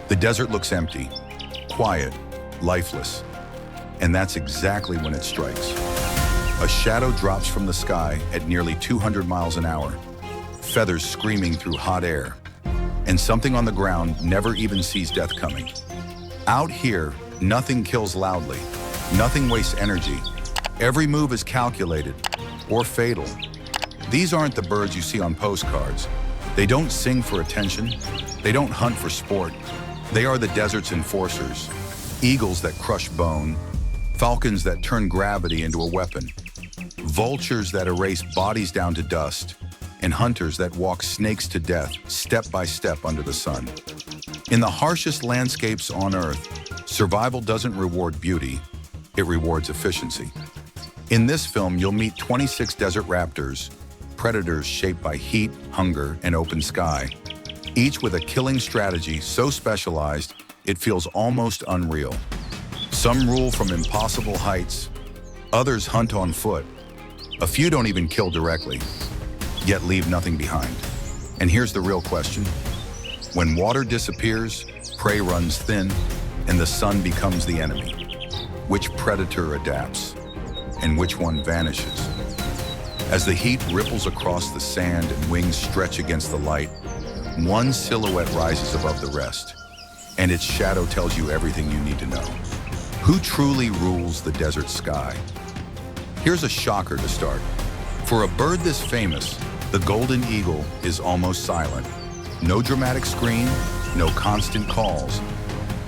The desert looks empty, quiet, lifeless, and that's exactly when it strikes. A shadow drops from the sky at nearly 200 miles an hour, feathers screaming through hot air, and something on the ground never even sees death coming. Out here, nothing kills loudly, nothing wastes energy. Every move is calculated or fatal. These aren't the birds you see on postcards. They don't sing for attention. They don't hunt for sport. They are the desert's enforcers. Eagles that crush bone, falcons that turn gravity into a weapon, vultures that erase bodies down to dust, and hunters that walk snakes to death step by step under the sun. In the harshest landscapes on Earth, survival doesn't reward beauty, it rewards efficiency. In this film, you'll meet 26 desert raptors, predators shaped by heat, hunger, and open sky, each with a killing strategy so specialized it feels almost unreal. Some rule from impossible heights, others hunt on foot. A few don't even kill directly, yet leave nothing behind. And here's the real question. When water disappears, prey runs thin, and the sun becomes the enemy. Which predator adapts, and which one vanishes? As the heat ripples across the sand and wings stretch against the light, one silhouette rises above the rest, and its shadow tells you everything you need to know. Who truly rules the desert sky? Here's a shocker to start. For a bird this famous, the golden eagle is almost silent. No dramatic scream, no constant calls.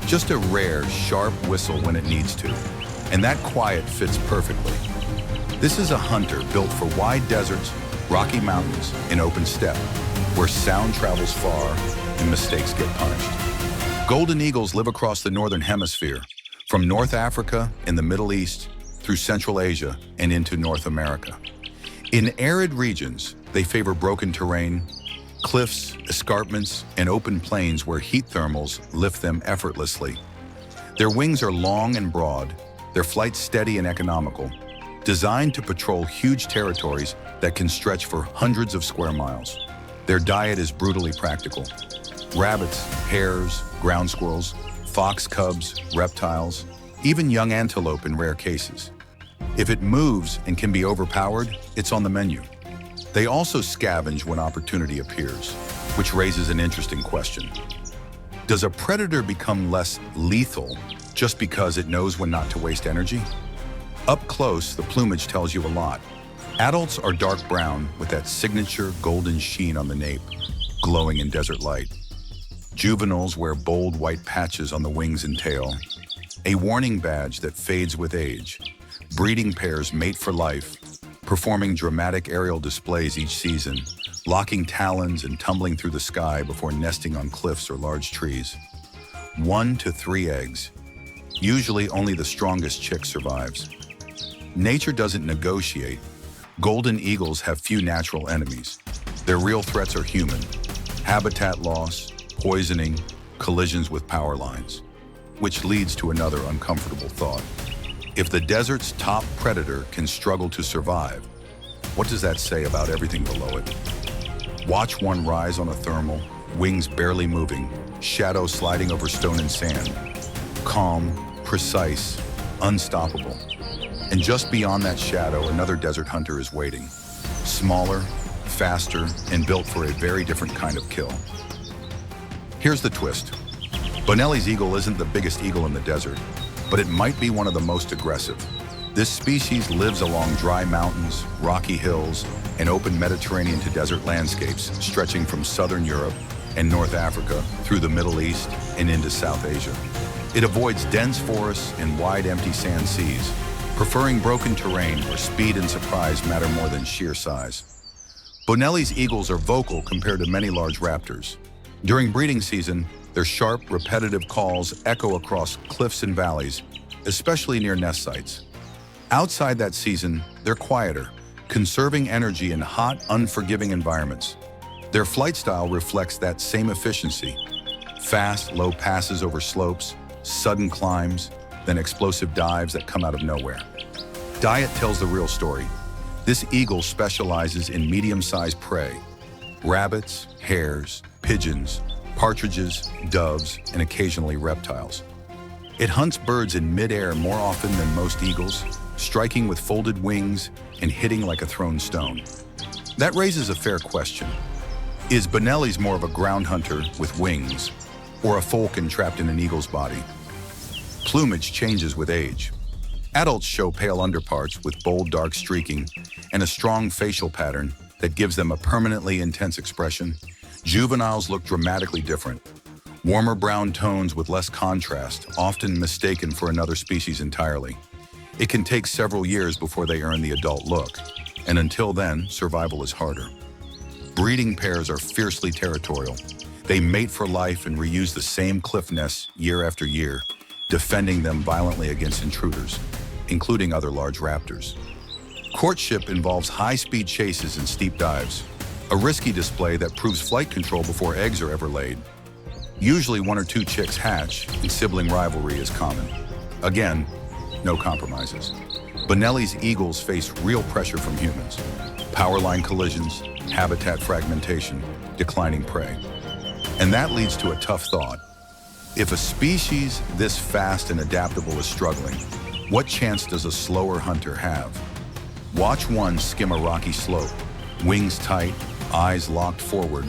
Just a rare, sharp whistle when it needs to. And that quiet fits perfectly. This is a hunter built for wide deserts, rocky mountains, and open steppe, where sound travels far and mistakes get punished. Golden eagles live across the northern hemisphere, from North Africa and the Middle East through Central Asia and into North America. In arid regions, they favor broken terrain, cliffs, escarpments, and open plains where heat thermals lift them effortlessly. Their wings are long and broad, their flight steady and economical, designed to patrol huge territories that can stretch for hundreds of square miles. Their diet is brutally practical. Rabbits, hares, ground squirrels, fox cubs, reptiles, even young antelope in rare cases. If it moves and can be overpowered, it's on the menu. They also scavenge when opportunity appears, which raises an interesting question. Does a predator become less lethal just because it knows when not to waste energy? Up close, the plumage tells you a lot. Adults are dark brown with that signature golden sheen on the nape, glowing in desert light. Juveniles wear bold white patches on the wings and tail, a warning badge that fades with age. Breeding pairs mate for life, performing dramatic aerial displays each season, locking talons and tumbling through the sky before nesting on cliffs or large trees. 1 to 3 eggs. Usually only the strongest chick survives. Nature doesn't negotiate. Golden eagles have few natural enemies. Their real threats are human. Habitat loss, poisoning, collisions with power lines. Which leads to another uncomfortable thought. If the desert's top predator can struggle to survive, what does that say about everything below it? Watch one rise on a thermal, wings barely moving, shadow sliding over stone and sand. Calm, precise, unstoppable. And just beyond that shadow, another desert hunter is waiting. Smaller, faster, and built for a very different kind of kill. Here's the twist. Bonelli's eagle isn't the biggest eagle in the desert, but it might be one of the most aggressive. This species lives along dry mountains, rocky hills, and open Mediterranean to desert landscapes stretching from southern Europe and North Africa through the Middle East and into South Asia. It avoids dense forests and wide empty sand seas, preferring broken terrain where speed and surprise matter more than sheer size. Bonelli's eagles are vocal compared to many large raptors. During breeding season, their sharp, repetitive calls echo across cliffs and valleys, especially near nest sites. Outside that season, they're quieter, conserving energy in hot, unforgiving environments. Their flight style reflects that same efficiency. Fast, low passes over slopes, sudden climbs, then explosive dives that come out of nowhere. Diet tells the real story. This eagle specializes in medium-sized prey. Rabbits, hares, pigeons, partridges, doves, and occasionally reptiles. It hunts birds in midair more often than most eagles, striking with folded wings and hitting like a thrown stone. That raises a fair question. Is Bonelli's more of a ground hunter with wings, or a falcon trapped in an eagle's body? Plumage changes with age. Adults show pale underparts with bold dark streaking and a strong facial pattern that gives them a permanently intense expression. Juveniles look dramatically different. Warmer brown tones with less contrast, often mistaken for another species entirely. It can take several years before they earn the adult look, and until then, survival is harder. Breeding pairs are fiercely territorial. They mate for life and reuse the same cliff nests year after year, defending them violently against intruders, including other large raptors. Courtship involves high-speed chases and steep dives, a risky display that proves flight control before eggs are ever laid. Usually 1 or 2 chicks hatch, and sibling rivalry is common. Again, no compromises. Bonelli's eagles face real pressure from humans. Power line collisions, habitat fragmentation, declining prey. And that leads to a tough thought. If a species this fast and adaptable is struggling, what chance does a slower hunter have? Watch one skim a rocky slope, wings tight, eyes locked forward,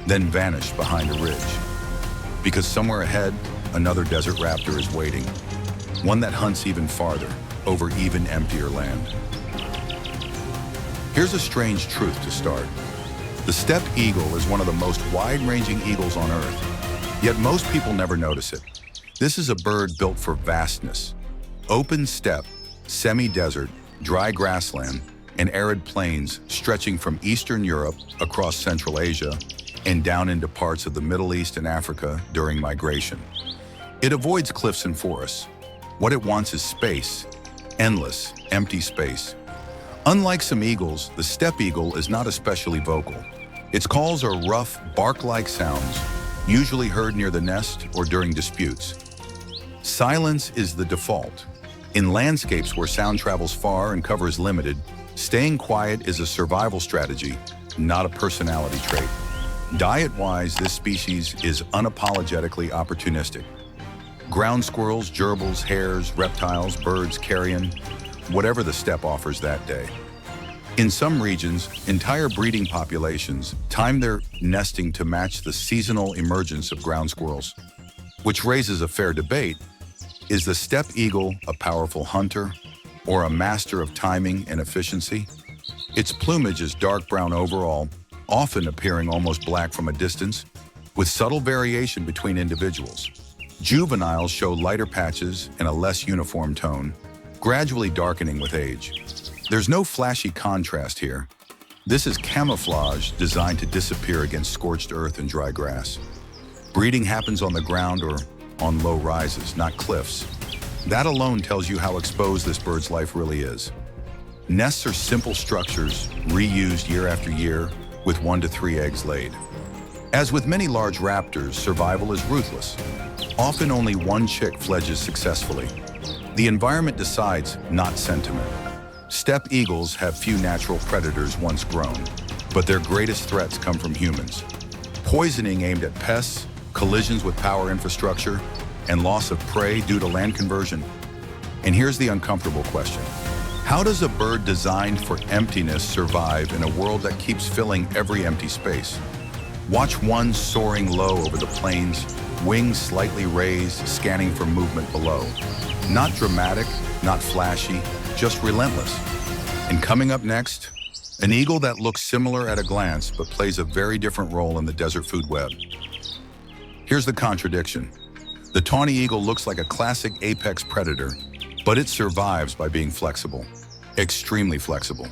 then vanish behind a ridge. Because somewhere ahead, another desert raptor is waiting, one that hunts even farther, over even emptier land. Here's a strange truth to start. The steppe eagle is one of the most wide-ranging eagles on Earth, yet most people never notice it. This is a bird built for vastness. Open steppe, semi-desert, dry grassland, and arid plains stretching from Eastern Europe across Central Asia and down into parts of the Middle East and Africa during migration. It avoids cliffs and forests. What it wants is space, endless, empty space. Unlike some eagles, the steppe eagle is not especially vocal. Its calls are rough, bark-like sounds, usually heard near the nest or during disputes. Silence is the default. In landscapes where sound travels far and cover is limited, staying quiet is a survival strategy, not a personality trait. Diet-wise, this species is unapologetically opportunistic. Ground squirrels, gerbils, hares, reptiles, birds, carrion, whatever the steppe offers that day. In some regions, entire breeding populations time their nesting to match the seasonal emergence of ground squirrels, which raises a fair debate. Is the steppe eagle a powerful hunter or a master of timing and efficiency? Its plumage is dark brown overall, often appearing almost black from a distance, with subtle variation between individuals. Juveniles show lighter patches and a less uniform tone, gradually darkening with age. There's no flashy contrast here. This is camouflage designed to disappear against scorched earth and dry grass. Breeding happens on the ground or on low rises, not cliffs. That alone tells you how exposed this bird's life really is. Nests are simple structures, reused year after year, with 1 to 3 eggs laid. As with many large raptors, survival is ruthless. Often only one chick fledges successfully. The environment decides, not sentiment. Steppe eagles have few natural predators once grown, but their greatest threats come from humans. Poisoning aimed at pests, collisions with power infrastructure, and loss of prey due to land conversion. And here's the uncomfortable question. How does a bird designed for emptiness survive in a world that keeps filling every empty space? Watch one soaring low over the plains, wings slightly raised, scanning for movement below. Not dramatic, not flashy, just relentless. And coming up next, an eagle that looks similar at a glance but plays a very different role in the desert food web. Here's the contradiction. The tawny eagle looks like a classic apex predator, but it survives by being flexible, extremely flexible.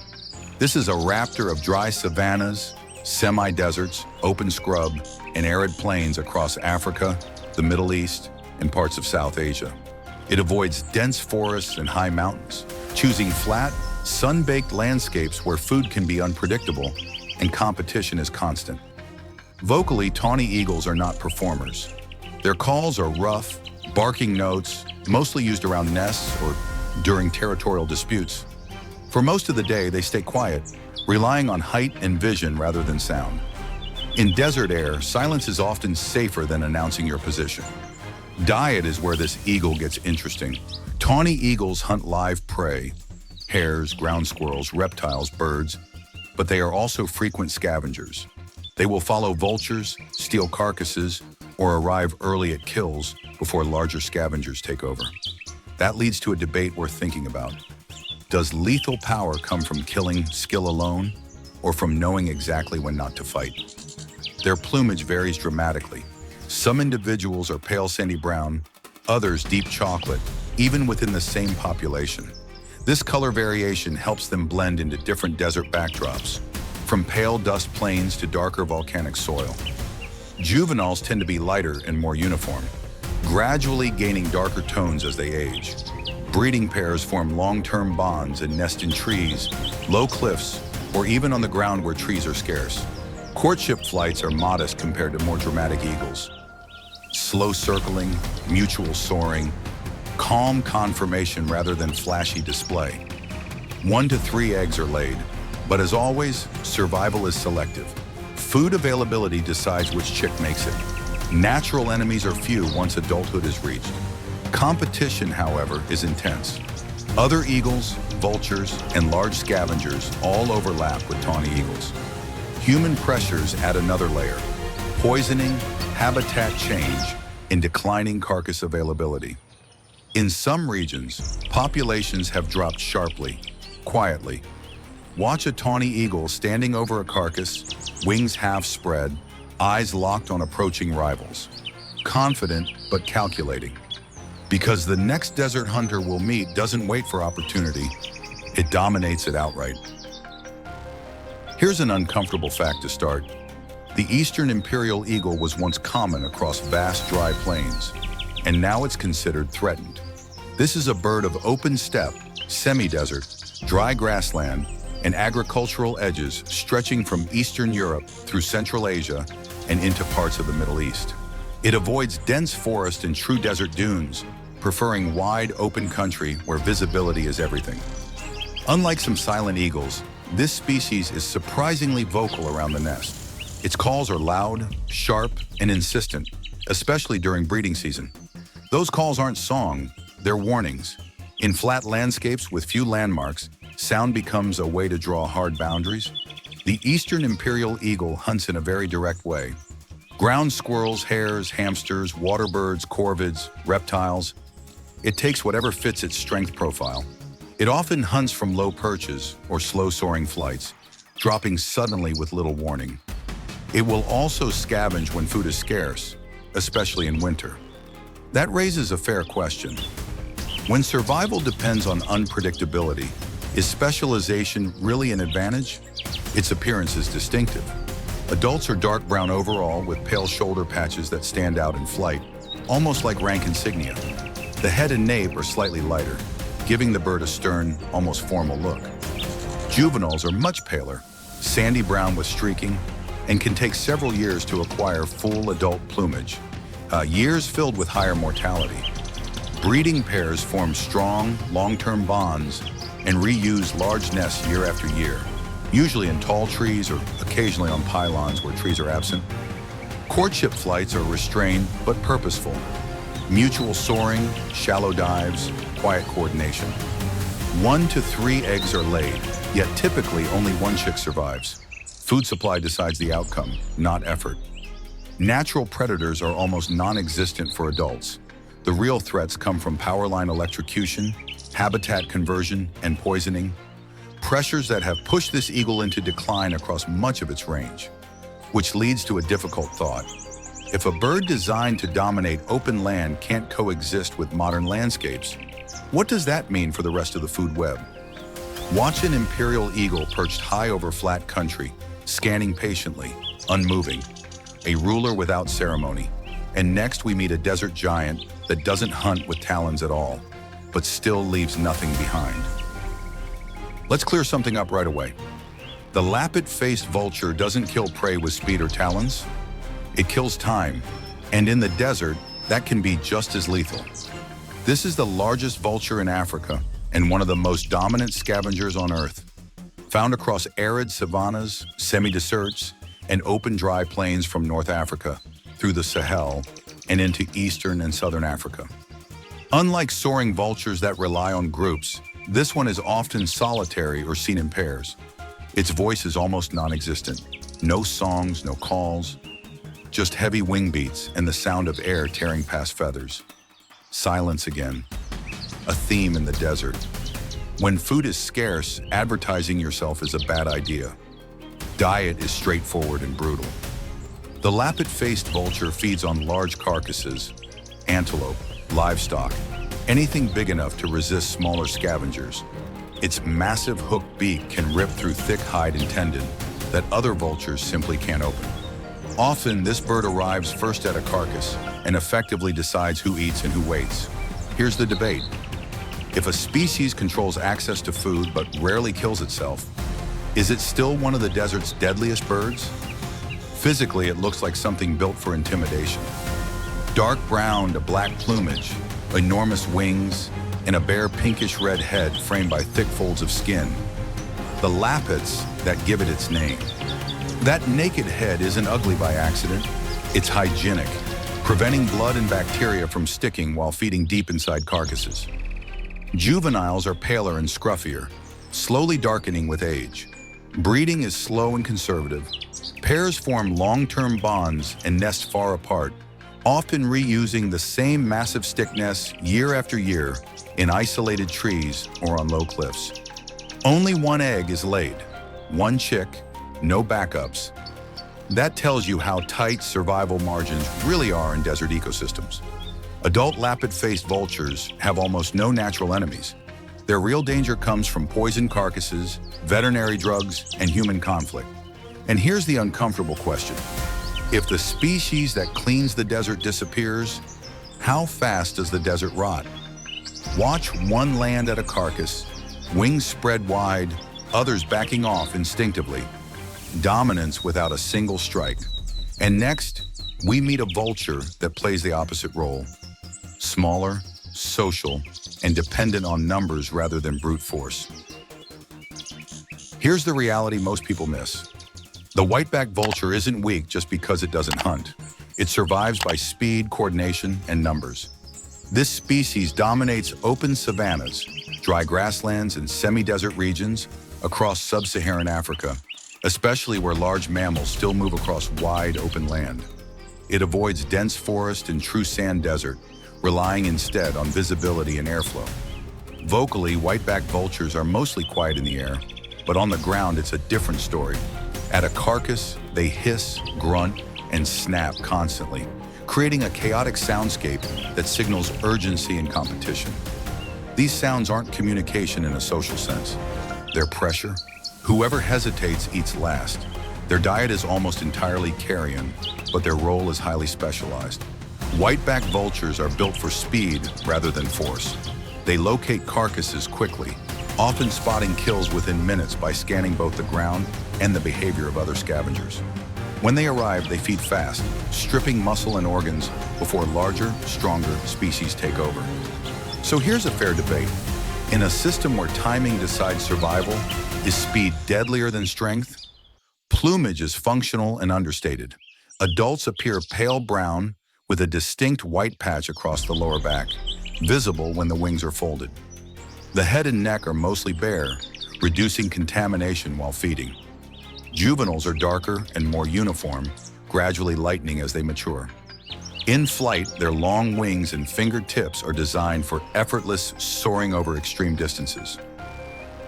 This is a raptor of dry savannas, semi-deserts, open scrub, and arid plains across Africa, the Middle East, and parts of South Asia. It avoids dense forests and high mountains, choosing flat, sun-baked landscapes where food can be unpredictable and competition is constant. Vocally, tawny eagles are not performers. Their calls are rough, barking notes, mostly used around nests or during territorial disputes. For most of the day, they stay quiet, relying on height and vision rather than sound. In desert air, silence is often safer than announcing your position. Diet is where this eagle gets interesting. Tawny eagles hunt live prey, hares, ground squirrels, reptiles, birds, but they are also frequent scavengers. They will follow vultures, steal carcasses, or arrive early at kills before larger scavengers take over. That leads to a debate worth thinking about. Does lethal power come from killing skill alone, or from knowing exactly when not to fight? Their plumage varies dramatically. Some individuals are pale sandy brown, others deep chocolate, even within the same population. This color variation helps them blend into different desert backdrops, from pale dust plains to darker volcanic soil. Juveniles tend to be lighter and more uniform, gradually gaining darker tones as they age. Breeding pairs form long-term bonds and nest in trees, low cliffs, or even on the ground where trees are scarce. Courtship flights are modest compared to more dramatic eagles. Slow circling, mutual soaring, calm conformation rather than flashy display. 1 to 3 eggs are laid, but as always, survival is selective. Food availability decides which chick makes it. Natural enemies are few once adulthood is reached. Competition, however, is intense. Other eagles, vultures, and large scavengers all overlap with tawny eagles. Human pressures add another layer: poisoning, habitat change, and declining carcass availability. In some regions, populations have dropped sharply, quietly. Watch a tawny eagle standing over a carcass, wings half spread, eyes locked on approaching rivals. Confident but calculating. Because the next desert hunter will meet doesn't wait for opportunity, it dominates it outright. Here's an uncomfortable fact to start. The eastern imperial eagle was once common across vast dry plains, and now it's considered threatened. This is a bird of open steppe, semi-desert, dry grassland, and agricultural edges stretching from Eastern Europe through Central Asia and into parts of the Middle East. It avoids dense forest and true desert dunes, preferring wide open country where visibility is everything. Unlike some silent eagles, this species is surprisingly vocal around the nest. Its calls are loud, sharp, and insistent, especially during breeding season. Those calls aren't song, they're warnings. In flat landscapes with few landmarks, sound becomes a way to draw hard boundaries. The eastern imperial eagle hunts in a very direct way. Ground squirrels, hares, hamsters, water birds, corvids, reptiles. It takes whatever fits its strength profile. It often hunts from low perches or slow-soaring flights, dropping suddenly with little warning. It will also scavenge when food is scarce, especially in winter. That raises a fair question. When survival depends on unpredictability, is specialization really an advantage? Its appearance is distinctive. Adults are dark brown overall with pale shoulder patches that stand out in flight, almost like rank insignia. The head and nape are slightly lighter, giving the bird a stern, almost formal look. Juveniles are much paler, sandy brown with streaking, and can take several years to acquire full adult plumage, years filled with higher mortality. Breeding pairs form strong, long-term bonds and reuse large nests year after year, usually in tall trees or occasionally on pylons where trees are absent. Courtship flights are restrained but purposeful. Mutual soaring, shallow dives, quiet coordination. 1 to 3 eggs are laid, yet typically only one chick survives. Food supply decides the outcome, not effort. Natural predators are almost non-existent for adults. The real threats come from power line electrocution, habitat conversion, and poisoning, pressures that have pushed this eagle into decline across much of its range, which leads to a difficult thought. If a bird designed to dominate open land can't coexist with modern landscapes, what does that mean for the rest of the food web? Watch an imperial eagle perched high over flat country, scanning patiently, unmoving, a ruler without ceremony. And next we meet a desert giant that doesn't hunt with talons at all, but still leaves nothing behind. Let's clear something up right away. The Lappet-faced vulture doesn't kill prey with speed or talons. It kills time, and in the desert, that can be just as lethal. This is the largest vulture in Africa and one of the most dominant scavengers on Earth. Found across arid savannas, semi-deserts, and open dry plains from North Africa through the Sahel and into eastern and southern Africa. Unlike soaring vultures that rely on groups, this one is often solitary or seen in pairs. Its voice is almost non-existent. No songs, no calls, just heavy wing beats and the sound of air tearing past feathers. Silence again, a theme in the desert. When food is scarce, advertising yourself is a bad idea. Diet is straightforward and brutal. The Lappet-faced vulture feeds on large carcasses, antelope, livestock, anything big enough to resist smaller scavengers. Its massive hooked beak can rip through thick hide and tendon that other vultures simply can't open. Often, this bird arrives first at a carcass and effectively decides who eats and who waits. Here's the debate. If a species controls access to food but rarely kills itself, is it still one of the desert's deadliest birds? Physically, it looks like something built for intimidation. Dark brown to black plumage, enormous wings, and a bare pinkish-red head framed by thick folds of skin. The lappets that give it its name. That naked head isn't ugly by accident. It's hygienic, preventing blood and bacteria from sticking while feeding deep inside carcasses. Juveniles are paler and scruffier, slowly darkening with age. Breeding is slow and conservative. Pairs form long-term bonds and nest far apart, often reusing the same massive stick nests year after year in isolated trees or on low cliffs. Only one egg is laid, one chick, no backups. That tells you how tight survival margins really are in desert ecosystems. Adult lappet-faced vultures have almost no natural enemies. Their real danger comes from poisoned carcasses, veterinary drugs, and human conflict. And here's the uncomfortable question. If the species that cleans the desert disappears, how fast does the desert rot? Watch one land at a carcass, wings spread wide, others backing off instinctively. Dominance without a single strike. And next, we meet a vulture that plays the opposite role. Smaller, social, and dependent on numbers rather than brute force. Here's the reality most people miss. The white-backed vulture isn't weak just because it doesn't hunt. It survives by speed, coordination, and numbers. This species dominates open savannas, dry grasslands, and semi-desert regions across sub-Saharan Africa, especially where large mammals still move across wide, open land. It avoids dense forest and true sand desert, relying instead on visibility and airflow. Vocally, white-backed vultures are mostly quiet in the air, but on the ground it's a different story. At a carcass, they hiss, grunt, and snap constantly, creating a chaotic soundscape that signals urgency and competition. These sounds aren't communication in a social sense. They're pressure. Whoever hesitates eats last. Their diet is almost entirely carrion, but their role is highly specialized. White-backed vultures are built for speed rather than force. They locate carcasses quickly, often spotting kills within minutes by scanning both the ground and the behavior of other scavengers. When they arrive, they feed fast, stripping muscle and organs before larger, stronger species take over. So here's a fair debate. In a system where timing decides survival, is speed deadlier than strength? Plumage is functional and understated. Adults appear pale brown with a distinct white patch across the lower back, visible when the wings are folded. The head and neck are mostly bare, reducing contamination while feeding. Juveniles are darker and more uniform, gradually lightening as they mature. In flight, their long wings and fingered tips are designed for effortless soaring over extreme distances.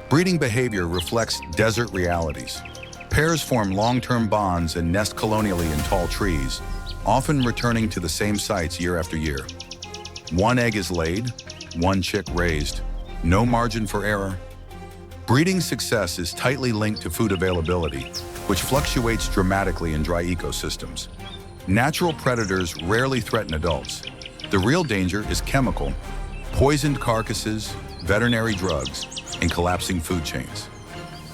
Breeding behavior reflects desert realities. Pairs form long-term bonds and nest colonially in tall trees, often returning to the same sites year after year. One egg is laid, one chick raised. No margin for error. Breeding success is tightly linked to food availability, which fluctuates dramatically in dry ecosystems. Natural predators rarely threaten adults. The real danger is chemical, poisoned carcasses, veterinary drugs, and collapsing food chains.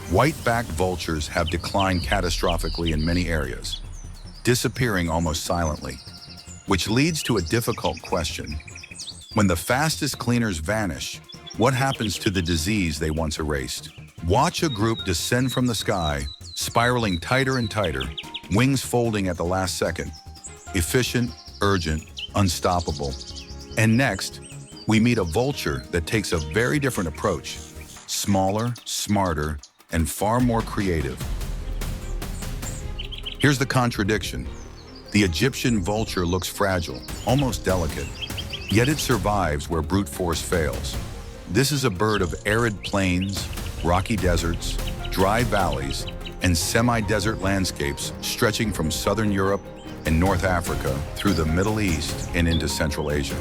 White-backed vultures have declined catastrophically in many areas, disappearing almost silently, which leads to a difficult question. When the fastest cleaners vanish, what happens to the disease they once erased? Watch a group descend from the sky, spiraling tighter and tighter, wings folding at the last second. Efficient, urgent, unstoppable. And next, we meet a vulture that takes a very different approach. Smaller, smarter, and far more creative. Here's the contradiction. The Egyptian vulture looks fragile, almost delicate, yet it survives where brute force fails. This is a bird of arid plains, rocky deserts, dry valleys, and semi-desert landscapes stretching from southern Europe and North Africa through the Middle East and into Central Asia.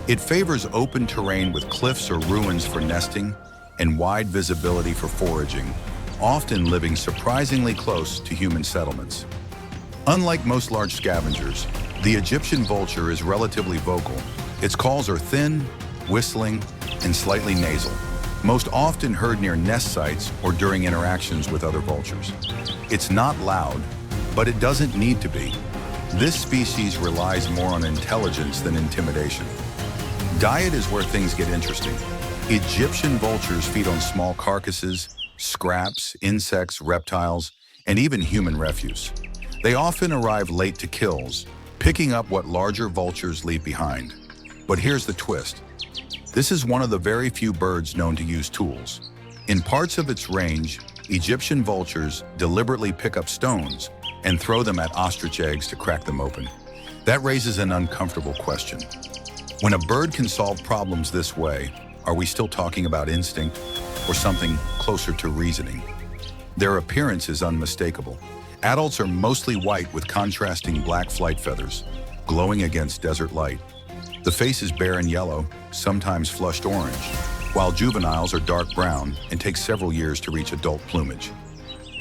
It favors open terrain with cliffs or ruins for nesting and wide visibility for foraging, often living surprisingly close to human settlements. Unlike most large scavengers, the Egyptian vulture is relatively vocal. Its calls are thin, whistling, and slightly nasal, most often heard near nest sites or during interactions with other vultures. It's not loud, but it doesn't need to be. This species relies more on intelligence than intimidation. Diet is where things get interesting. Egyptian vultures feed on small carcasses, scraps, insects, reptiles, and even human refuse. They often arrive late to kills, picking up what larger vultures leave behind. But here's the twist. This is one of the very few birds known to use tools. In parts of its range, Egyptian vultures deliberately pick up stones and throw them at ostrich eggs to crack them open. That raises an uncomfortable question. When a bird can solve problems this way, are we still talking about instinct or something closer to reasoning? Their appearance is unmistakable. Adults are mostly white with contrasting black flight feathers, glowing against desert light. The face is bare and yellow, sometimes flushed orange, while juveniles are dark brown and take several years to reach adult plumage.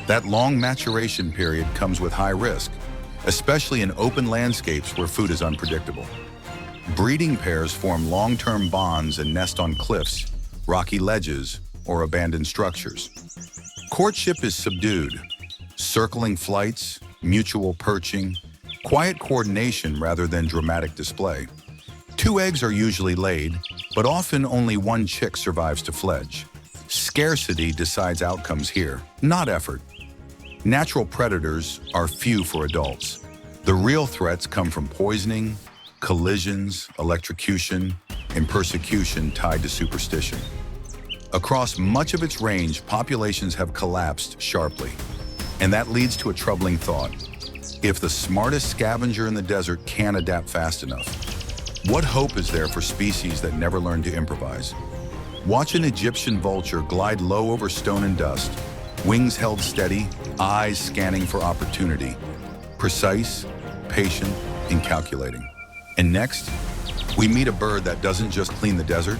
That long maturation period comes with high risk, especially in open landscapes where food is unpredictable. Breeding pairs form long-term bonds and nest on cliffs, rocky ledges, or abandoned structures. Courtship is subdued, circling flights, mutual perching, quiet coordination rather than dramatic display. 2 eggs are usually laid, but often only 1 chick survives to fledge. Scarcity decides outcomes here, not effort. Natural predators are few for adults. The real threats come from poisoning, collisions, electrocution, and persecution tied to superstition. Across much of its range, populations have collapsed sharply. And that leads to a troubling thought. If the smartest scavenger in the desert can't adapt fast enough, what hope is there for species that never learn to improvise? Watch an Egyptian vulture glide low over stone and dust, wings held steady, eyes scanning for opportunity. Precise, patient, and calculating. And next, we meet a bird that doesn't just clean the desert,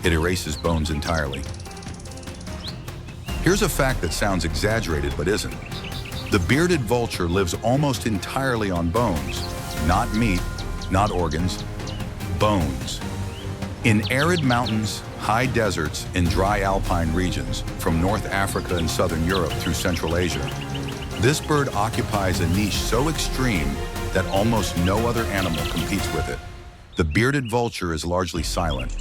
it erases bones entirely. Here's a fact that sounds exaggerated but isn't. The bearded vulture lives almost entirely on bones, not meat, not organs, bones. In arid mountains, high deserts, and dry alpine regions, from North Africa and Southern Europe through Central Asia, this bird occupies a niche so extreme that almost no other animal competes with it. The bearded vulture is largely silent.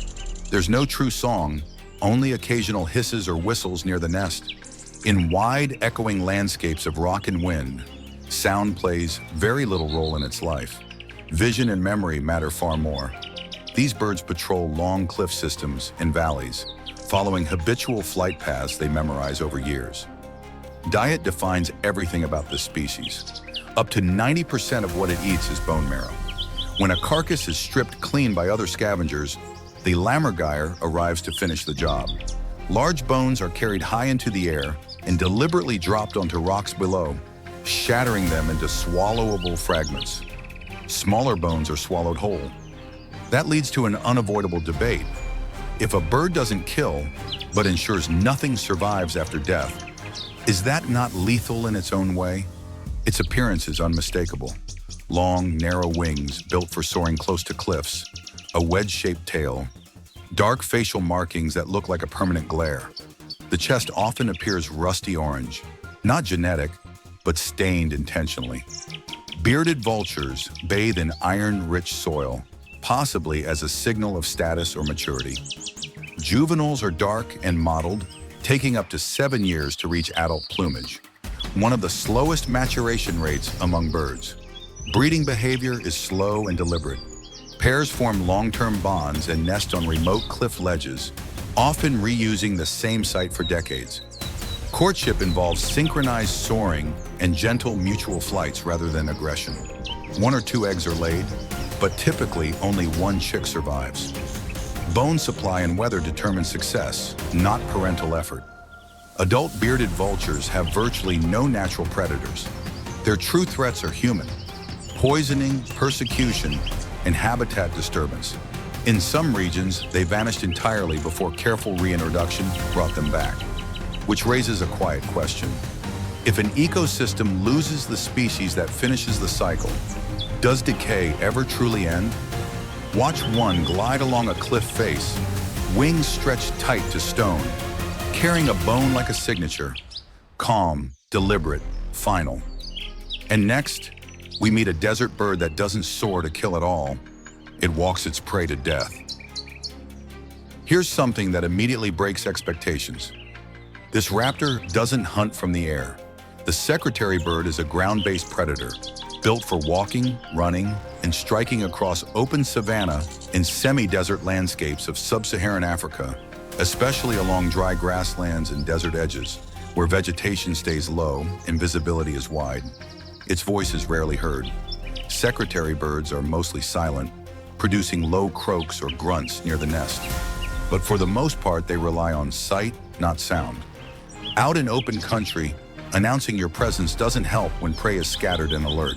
There's no true song, only occasional hisses or whistles near the nest. In wide, echoing landscapes of rock and wind, sound plays very little role in its life. Vision and memory matter far more. These birds patrol long cliff systems and valleys, following habitual flight paths they memorize over years. Diet defines everything about this species. Up to 90% of what it eats is bone marrow. When a carcass is stripped clean by other scavengers, the lammergeier arrives to finish the job. Large bones are carried high into the air and deliberately dropped onto rocks below, shattering them into swallowable fragments. Smaller bones are swallowed whole. That leads to an unavoidable debate. If a bird doesn't kill, but ensures nothing survives after death, is that not lethal in its own way? Its appearance is unmistakable. Long, narrow wings built for soaring close to cliffs, a wedge-shaped tail, dark facial markings that look like a permanent glare. The chest often appears rusty orange, not genetic, but stained intentionally. Bearded vultures bathe in iron-rich soil, possibly as a signal of status or maturity. Juveniles are dark and mottled, taking up to 7 years to reach adult plumage. one of the slowest maturation rates among birds. Breeding behavior is slow and deliberate. Pairs form long-term bonds and nest on remote cliff ledges, often reusing the same site for decades. Courtship involves synchronized soaring and gentle mutual flights rather than aggression. 1 or 2 eggs are laid, but typically only 1 chick survives. Bone supply and weather determine success, not parental effort. Adult bearded vultures have virtually no natural predators. Their true threats are human: poisoning, persecution, and habitat disturbance. In some regions, they vanished entirely before careful reintroduction brought them back. Which raises a quiet question. If an ecosystem loses the species that finishes the cycle, does decay ever truly end? Watch one glide along a cliff face, wings stretched tight to stone, carrying a bone like a signature, calm, deliberate, final. And next, we meet a desert bird that doesn't soar to kill at all. It walks its prey to death. Here's something that immediately breaks expectations. This raptor doesn't hunt from the air. The secretary bird is a ground-based predator, built for walking, running, and striking across open savanna and semi-desert landscapes of sub-Saharan Africa, especially along dry grasslands and desert edges, where vegetation stays low and visibility is wide. Its voice is rarely heard. Secretary birds are mostly silent, producing low croaks or grunts near the nest. But for the most part, they rely on sight, not sound. Out in open country, announcing your presence doesn't help when prey is scattered and alert.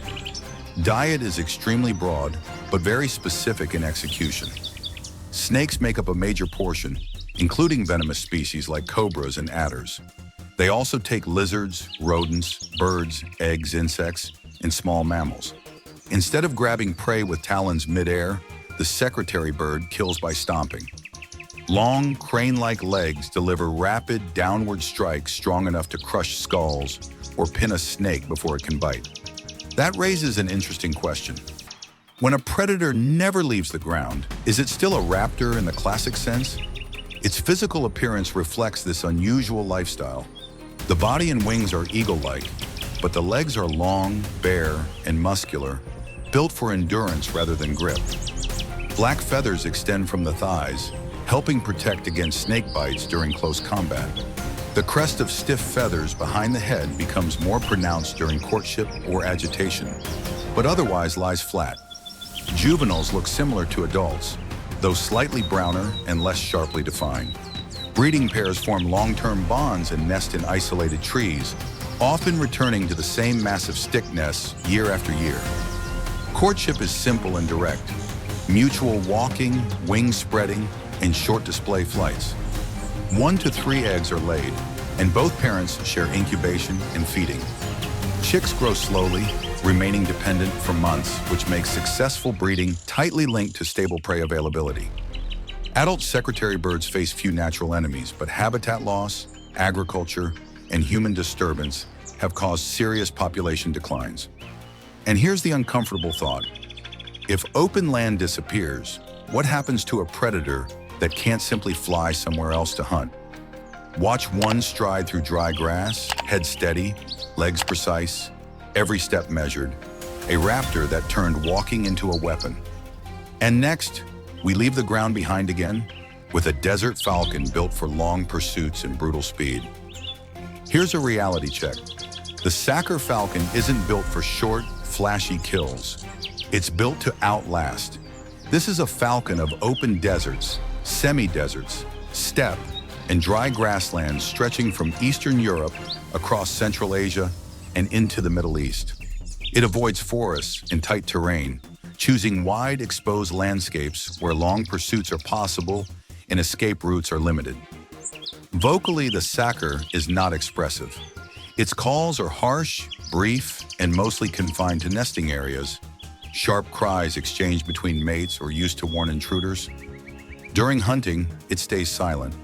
Diet is extremely broad, but very specific in execution. Snakes make up a major portion, including venomous species like cobras and adders. They also take lizards, rodents, birds, eggs, insects, and small mammals. Instead of grabbing prey with talons mid-air, the secretary bird kills by stomping. Long, crane-like legs deliver rapid, downward strikes strong enough to crush skulls or pin a snake before it can bite. That raises an interesting question. When a predator never leaves the ground, is it still a raptor in the classic sense? Its physical appearance reflects this unusual lifestyle. The body and wings are eagle-like, but the legs are long, bare, and muscular, built for endurance rather than grip. Black feathers extend from the thighs, helping protect against snake bites during close combat. The crest of stiff feathers behind the head becomes more pronounced during courtship or agitation, but otherwise lies flat. Juveniles look similar to adults, though slightly browner and less sharply defined. Breeding pairs form long-term bonds and nest in isolated trees, often returning to the same massive stick nests year after year. Courtship is simple and direct. Mutual walking, wing spreading, and short display flights. 1 to 3 eggs are laid, and both parents share incubation and feeding. Chicks grow slowly, remaining dependent for months, which makes successful breeding tightly linked to stable prey availability. Adult secretary birds face few natural enemies, but habitat loss, agriculture, and human disturbance have caused serious population declines. And here's the uncomfortable thought. If open land disappears, what happens to a predator that can't simply fly somewhere else to hunt? Watch one stride through dry grass, head steady, legs precise, every step measured, a raptor that turned walking into a weapon. And next, we leave the ground behind again with a desert falcon built for long pursuits and brutal speed. Here's a reality check. The Saker falcon isn't built for short, flashy kills. It's built to outlast. This is a falcon of open deserts, semi-deserts, steppe, and dry grasslands stretching from Eastern Europe across Central Asia and into the Middle East. It avoids forests and tight terrain, choosing wide, exposed landscapes where long pursuits are possible and escape routes are limited. Vocally, the Saker is not expressive. Its calls are harsh, brief, and mostly confined to nesting areas. Sharp cries exchanged between mates or used to warn intruders. During hunting, it stays silent.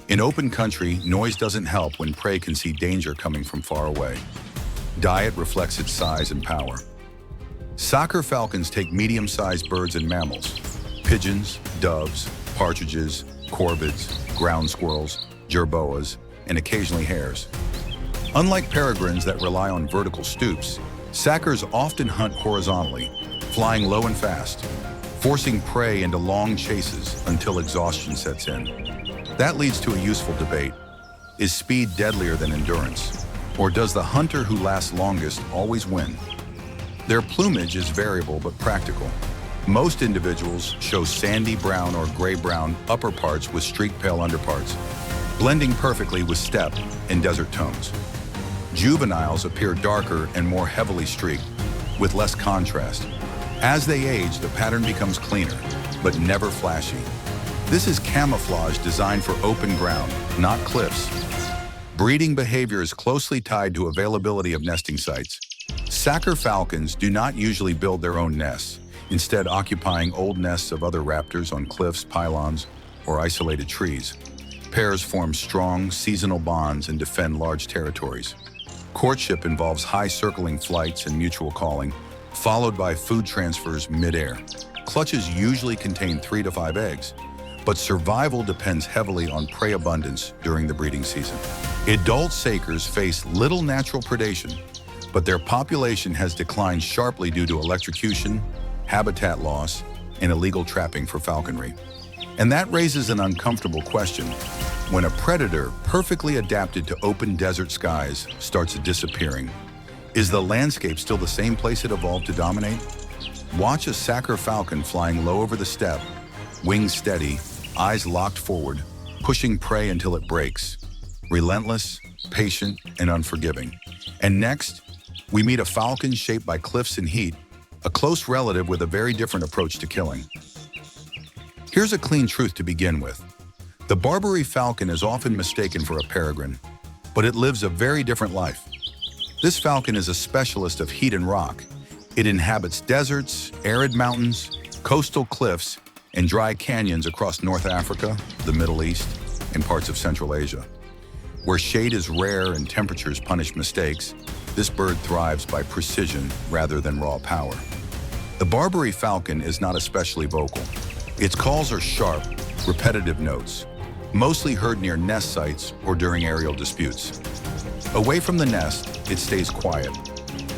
In open country, noise doesn't help when prey can see danger coming from far away. Diet reflects its size and power. Saker falcons take medium-sized birds and mammals: pigeons, doves, partridges, corvids, ground squirrels, jerboas, and occasionally hares. Unlike peregrines that rely on vertical stoops, sackers often hunt horizontally, flying low and fast, forcing prey into long chases until exhaustion sets in. That leads to a useful debate. Is speed deadlier than endurance? Or does the hunter who lasts longest always win? Their plumage is variable but practical. Most individuals show sandy brown or gray-brown upper parts with streak-pale underparts, blending perfectly with steppe and desert tones. Juveniles appear darker and more heavily streaked, with less contrast. As they age, the pattern becomes cleaner, but never flashy. This is camouflage designed for open ground, not cliffs. Breeding behavior is closely tied to availability of nesting sites. Sacker falcons do not usually build their own nests, instead occupying old nests of other raptors on cliffs, pylons, or isolated trees. Pairs form strong, seasonal bonds and defend large territories. Courtship involves high circling flights and mutual calling, followed by food transfers mid-air. Clutches usually contain 3 to 5 eggs, but survival depends heavily on prey abundance during the breeding season. Adult sakers face little natural predation, but their population has declined sharply due to electrocution, habitat loss, and illegal trapping for falconry. And that raises an uncomfortable question. When a predator perfectly adapted to open desert skies starts disappearing, is the landscape still the same place it evolved to dominate? Watch a sacker falcon flying low over the steppe, wings steady, eyes locked forward, pushing prey until it breaks. Relentless, patient, and unforgiving. And next, we meet a falcon shaped by cliffs and heat, a close relative with a very different approach to killing. Here's a clean truth to begin with. The Barbary falcon is often mistaken for a peregrine, but it lives a very different life. This falcon is a specialist of heat and rock. It inhabits deserts, arid mountains, coastal cliffs, and dry canyons across North Africa, the Middle East, and parts of Central Asia. Where shade is rare and temperatures punish mistakes, this bird thrives by precision rather than raw power. The Barbary falcon is not especially vocal. Its calls are sharp, repetitive notes, mostly heard near nest sites or during aerial disputes. Away from the nest, it stays quiet.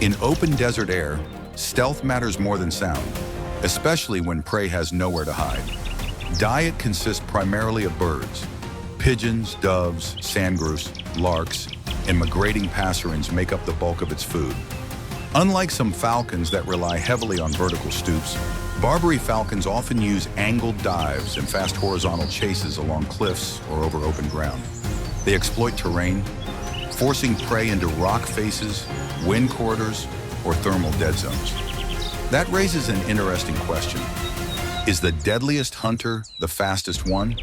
In open desert air, stealth matters more than sound, especially when prey has nowhere to hide. Diet consists primarily of birds. Pigeons, doves, sandgrouse, larks, and migrating passerines make up the bulk of its food. Unlike some falcons that rely heavily on vertical stoops, Barbary falcons often use angled dives and fast horizontal chases along cliffs or over open ground. They exploit terrain, forcing prey into rock faces, wind corridors, or thermal dead zones. That raises an interesting question. Is the deadliest hunter the fastest one,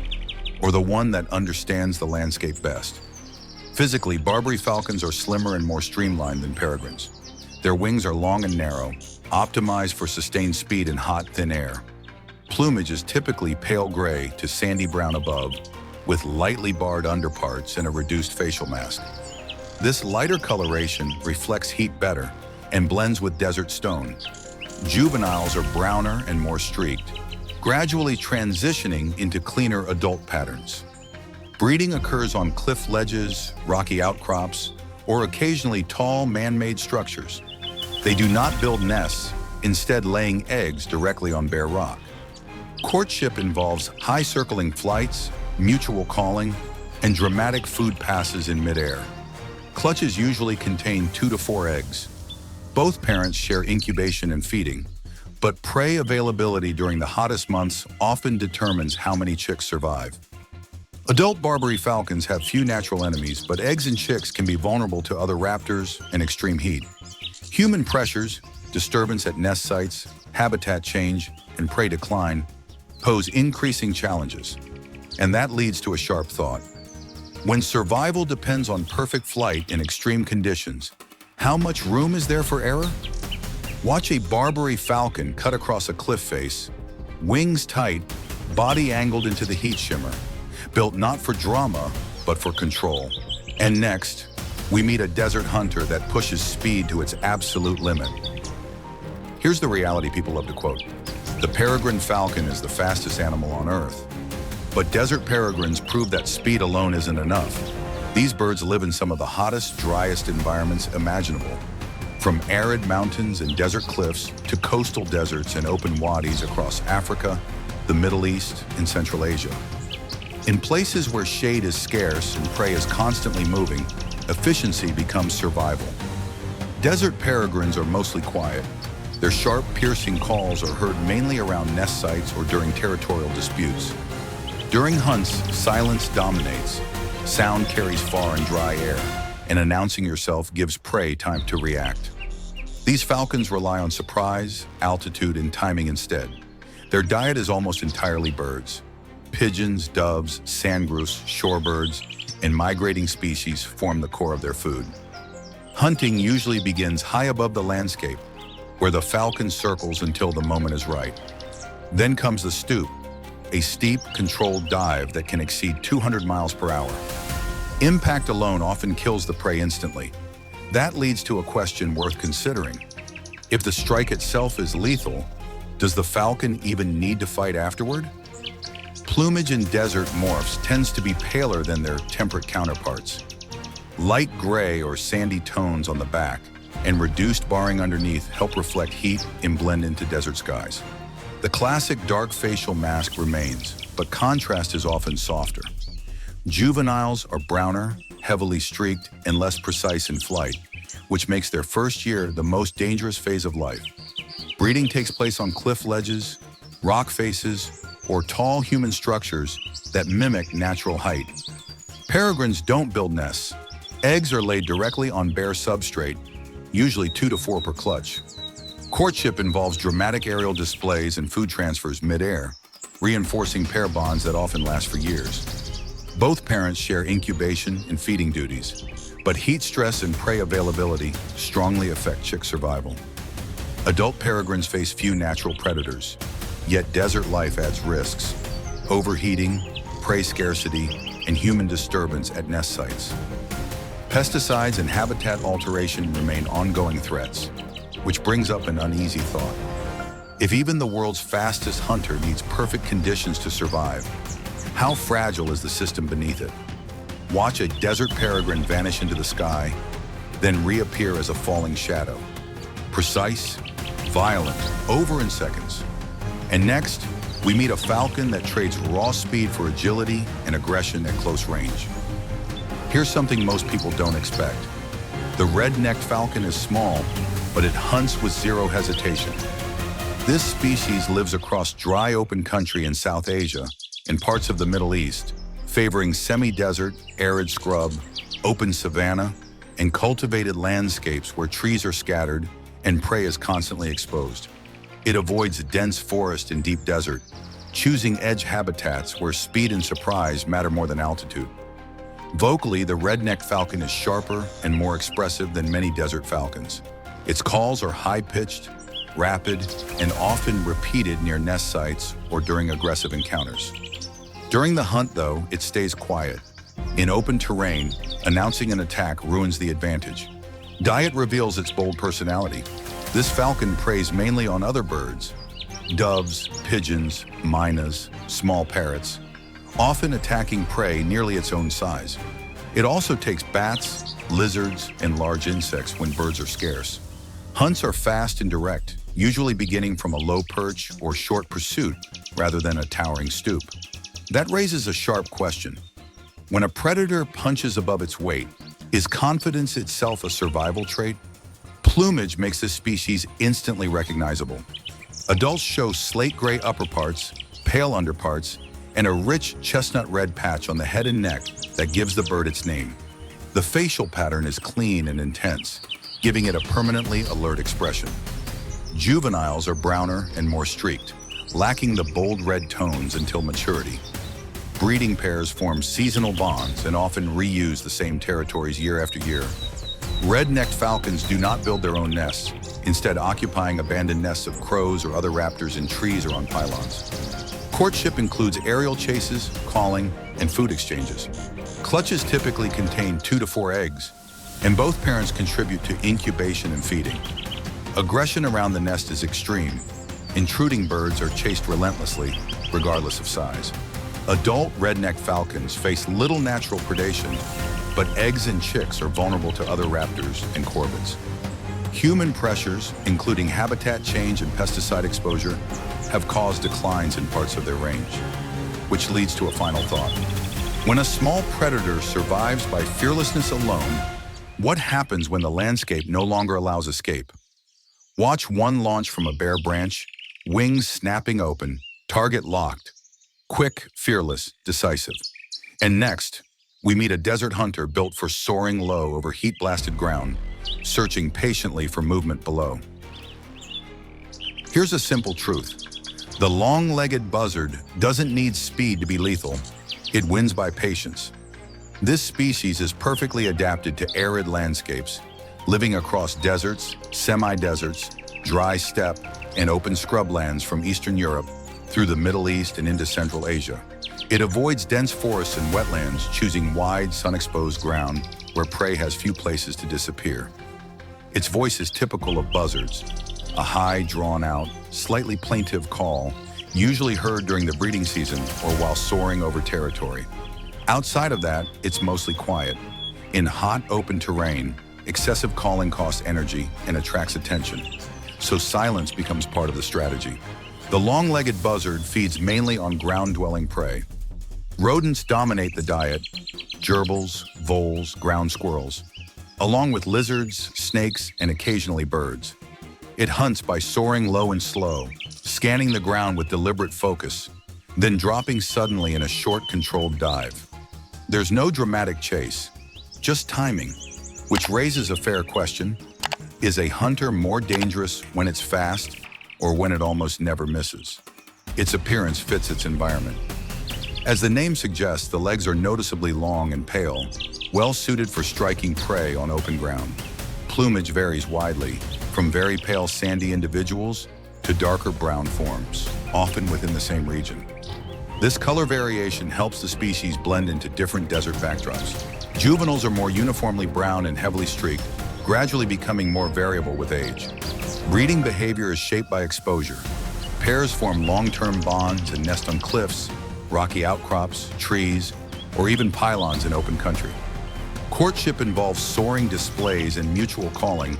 or the one that understands the landscape best? Physically, Barbary falcons are slimmer and more streamlined than peregrines. Their wings are long and narrow, optimized for sustained speed in hot, thin air. Plumage is typically pale gray to sandy brown above, with lightly barred underparts and a reduced facial mask. This lighter coloration reflects heat better and blends with desert stone. Juveniles are browner and more streaked, gradually transitioning into cleaner adult patterns. Breeding occurs on cliff ledges, rocky outcrops, or occasionally tall man-made structures. They do not build nests, instead laying eggs directly on bare rock. Courtship involves high-circling flights, mutual calling, and dramatic food passes in midair. Clutches usually contain 2 to 4 eggs. Both parents share incubation and feeding, but prey availability during the hottest months often determines how many chicks survive. Adult Barbary falcons have few natural enemies, but eggs and chicks can be vulnerable to other raptors and extreme heat. Human pressures, disturbance at nest sites, habitat change, and prey decline pose increasing challenges. And that leads to a sharp thought. When survival depends on perfect flight in extreme conditions, how much room is there for error? Watch a Barbary falcon cut across a cliff face, wings tight, body angled into the heat shimmer, built not for drama, but for control. And next, we meet a desert hunter that pushes speed to its absolute limit. Here's the reality people love to quote. The peregrine falcon is the fastest animal on Earth. But desert peregrines prove that speed alone isn't enough. These birds live in some of the hottest, driest environments imaginable, from arid mountains and desert cliffs to coastal deserts and open wadis across Africa, the Middle East, and Central Asia. In places where shade is scarce and prey is constantly moving, efficiency becomes survival. Desert peregrines are mostly quiet. Their sharp, piercing calls are heard mainly around nest sites or during territorial disputes. During hunts, silence dominates. Sound carries far in dry air, and announcing yourself gives prey time to react. These falcons rely on surprise, altitude, and timing instead. Their diet is almost entirely birds. Pigeons, doves, sandgrouse, shorebirds, and migrating species form the core of their food. Hunting usually begins high above the landscape, where the falcon circles until the moment is right. Then comes the stoop, a steep, controlled dive that can exceed 200 miles per hour. Impact alone often kills the prey instantly. That leads to a question worth considering. If the strike itself is lethal, does the falcon even need to fight afterward? Plumage in desert morphs tends to be paler than their temperate counterparts. Light gray or sandy tones on the back and reduced barring underneath help reflect heat and blend into desert skies. The classic dark facial mask remains, but contrast is often softer. Juveniles are browner, heavily streaked, and less precise in flight, which makes their first year the most dangerous phase of life. Breeding takes place on cliff ledges, rock faces, or tall human structures that mimic natural height. Peregrines don't build nests. Eggs are laid directly on bare substrate, usually 2 to 4 per clutch. Courtship involves dramatic aerial displays and food transfers mid-air, reinforcing pair bonds that often last for years. Both parents share incubation and feeding duties, but heat stress and prey availability strongly affect chick survival. Adult peregrines face few natural predators, yet desert life adds risks: overheating, prey scarcity, and human disturbance at nest sites. Pesticides and habitat alteration remain ongoing threats, which brings up an uneasy thought. If even the world's fastest hunter needs perfect conditions to survive, how fragile is the system beneath it? Watch a desert peregrine vanish into the sky, then reappear as a falling shadow. Precise, violent, over in seconds. And next, we meet a falcon that trades raw speed for agility and aggression at close range. Here's something most people don't expect. The red-necked falcon is small, but it hunts with zero hesitation. This species lives across dry open country in South Asia and parts of the Middle East, favoring semi-desert, arid scrub, open savanna, and cultivated landscapes where trees are scattered and prey is constantly exposed. It avoids dense forest and deep desert, choosing edge habitats where speed and surprise matter more than altitude. Vocally, the red-necked falcon is sharper and more expressive than many desert falcons. Its calls are high-pitched, rapid, and often repeated near nest sites or during aggressive encounters. During the hunt, though, it stays quiet. In open terrain, announcing an attack ruins the advantage. Diet reveals its bold personality. This falcon preys mainly on other birds, doves, pigeons, mynas, small parrots, often attacking prey nearly its own size. It also takes bats, lizards, and large insects when birds are scarce. Hunts are fast and direct, usually beginning from a low perch or short pursuit rather than a towering stoop. That raises a sharp question. When a predator punches above its weight, is confidence itself a survival trait? Plumage makes this species instantly recognizable. Adults show slate gray upperparts, pale underparts, and a rich chestnut red patch on the head and neck that gives the bird its name. The facial pattern is clean and intense, giving it a permanently alert expression. Juveniles are browner and more streaked, lacking the bold red tones until maturity. Breeding pairs form seasonal bonds and often reuse the same territories year after year. Red-necked falcons do not build their own nests, instead occupying abandoned nests of crows or other raptors in trees or on pylons. Courtship includes aerial chases, calling, and food exchanges. Clutches typically contain 2 to 4 eggs, and both parents contribute to incubation and feeding. Aggression around the nest is extreme. Intruding birds are chased relentlessly, regardless of size. Adult red-necked falcons face little natural predation, but eggs and chicks are vulnerable to other raptors and corvids. Human pressures, including habitat change and pesticide exposure, have caused declines in parts of their range, which leads to a final thought. When a small predator survives by fearlessness alone, what happens when the landscape no longer allows escape? Watch one launch from a bare branch, wings snapping open, target locked, quick, fearless, decisive. And next, we meet a desert hunter built for soaring low over heat-blasted ground, searching patiently for movement below. Here's a simple truth. The long-legged buzzard doesn't need speed to be lethal. It wins by patience. This species is perfectly adapted to arid landscapes, living across deserts, semi-deserts, dry steppe, and open scrublands from Eastern Europe through the Middle East and into Central Asia. It avoids dense forests and wetlands, choosing wide, sun-exposed ground where prey has few places to disappear. Its voice is typical of buzzards, a high, drawn-out, slightly plaintive call, usually heard during the breeding season or while soaring over territory. Outside of that, it's mostly quiet. In hot, open terrain, excessive calling costs energy and attracts attention, so silence becomes part of the strategy. The long-legged buzzard feeds mainly on ground-dwelling prey. Rodents dominate the diet: gerbils, voles, ground squirrels, along with lizards, snakes, and occasionally birds. It hunts by soaring low and slow, scanning the ground with deliberate focus, then dropping suddenly in a short, controlled dive. There's no dramatic chase, just timing, which raises a fair question. Is a hunter more dangerous when it's fast or when it almost never misses? Its appearance fits its environment. As the name suggests, the legs are noticeably long and pale, well suited for striking prey on open ground. Plumage varies widely, from very pale sandy individuals to darker brown forms, often within the same region. This color variation helps the species blend into different desert backdrops. Juveniles are more uniformly brown and heavily streaked, gradually becoming more variable with age. Breeding behavior is shaped by exposure. Pairs form long-term bonds and nest on cliffs, rocky outcrops, trees, or even pylons in open country. Courtship involves soaring displays and mutual calling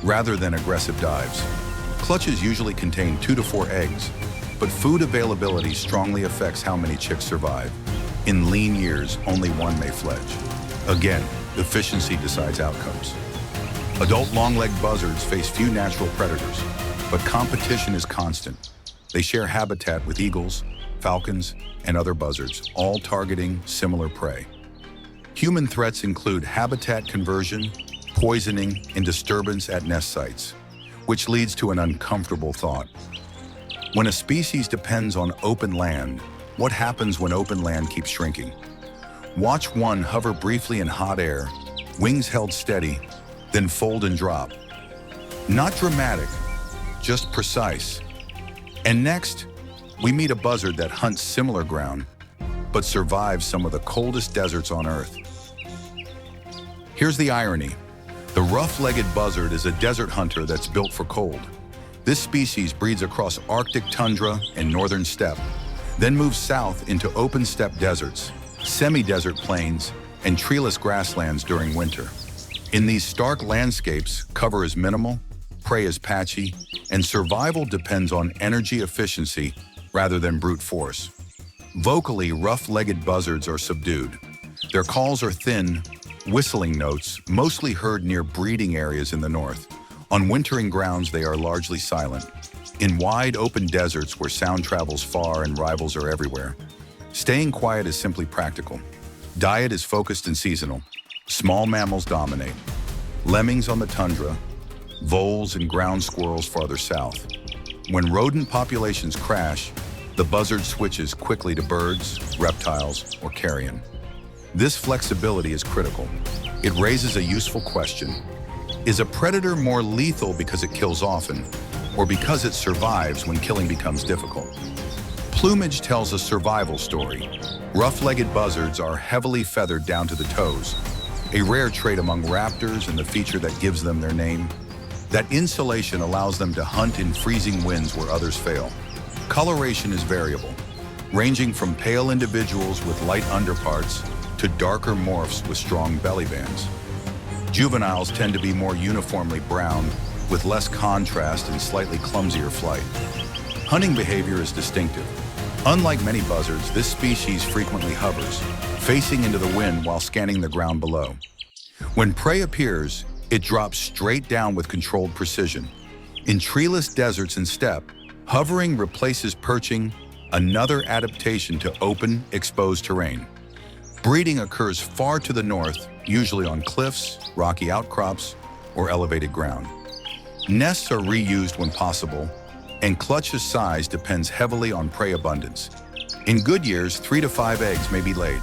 rather than aggressive dives. Clutches usually contain 2 to 4 eggs, but food availability strongly affects how many chicks survive. In lean years, only one may fledge. Again, efficiency decides outcomes. Adult long-legged buzzards face few natural predators, but competition is constant. They share habitat with eagles, falcons, and other buzzards, all targeting similar prey. Human threats include habitat conversion, poisoning, and disturbance at nest sites, which leads to an uncomfortable thought. When a species depends on open land, what happens when open land keeps shrinking? Watch one hover briefly in hot air, wings held steady, then fold and drop. Not dramatic, just precise. And next, we meet a buzzard that hunts similar ground, but survives some of the coldest deserts on Earth. Here's the irony. The rough-legged buzzard is a desert hunter that's built for cold. This species breeds across Arctic tundra and northern steppe, then moves south into open steppe deserts, semi-desert plains, and treeless grasslands during winter. In these stark landscapes, cover is minimal, prey is patchy, and survival depends on energy efficiency rather than brute force. Vocally, rough-legged buzzards are subdued. Their calls are thin, whistling notes, mostly heard near breeding areas in the north. On wintering grounds, they are largely silent. In wide, open deserts where sound travels far and rivals are everywhere, staying quiet is simply practical. Diet is focused and seasonal. Small mammals dominate. Lemmings on the tundra, voles and ground squirrels farther south. When rodent populations crash, the buzzard switches quickly to birds, reptiles, or carrion. This flexibility is critical. It raises a useful question. Is a predator more lethal because it kills often, or because it survives when killing becomes difficult? Plumage tells a survival story. Rough-legged buzzards are heavily feathered down to the toes, a rare trait among raptors and the feature that gives them their name. That insulation allows them to hunt in freezing winds where others fail. Coloration is variable, ranging from pale individuals with light underparts to to darker morphs with strong belly bands. Juveniles tend to be more uniformly brown, with less contrast and slightly clumsier flight. Hunting behavior is distinctive. Unlike many buzzards, this species frequently hovers, facing into the wind while scanning the ground below. When prey appears, it drops straight down with controlled precision. In treeless deserts and steppe, hovering replaces perching, another adaptation to open, exposed terrain. Breeding occurs far to the north, usually on cliffs, rocky outcrops, or elevated ground. Nests are reused when possible, and clutch's size depends heavily on prey abundance. In good years, 3 to 5 eggs may be laid.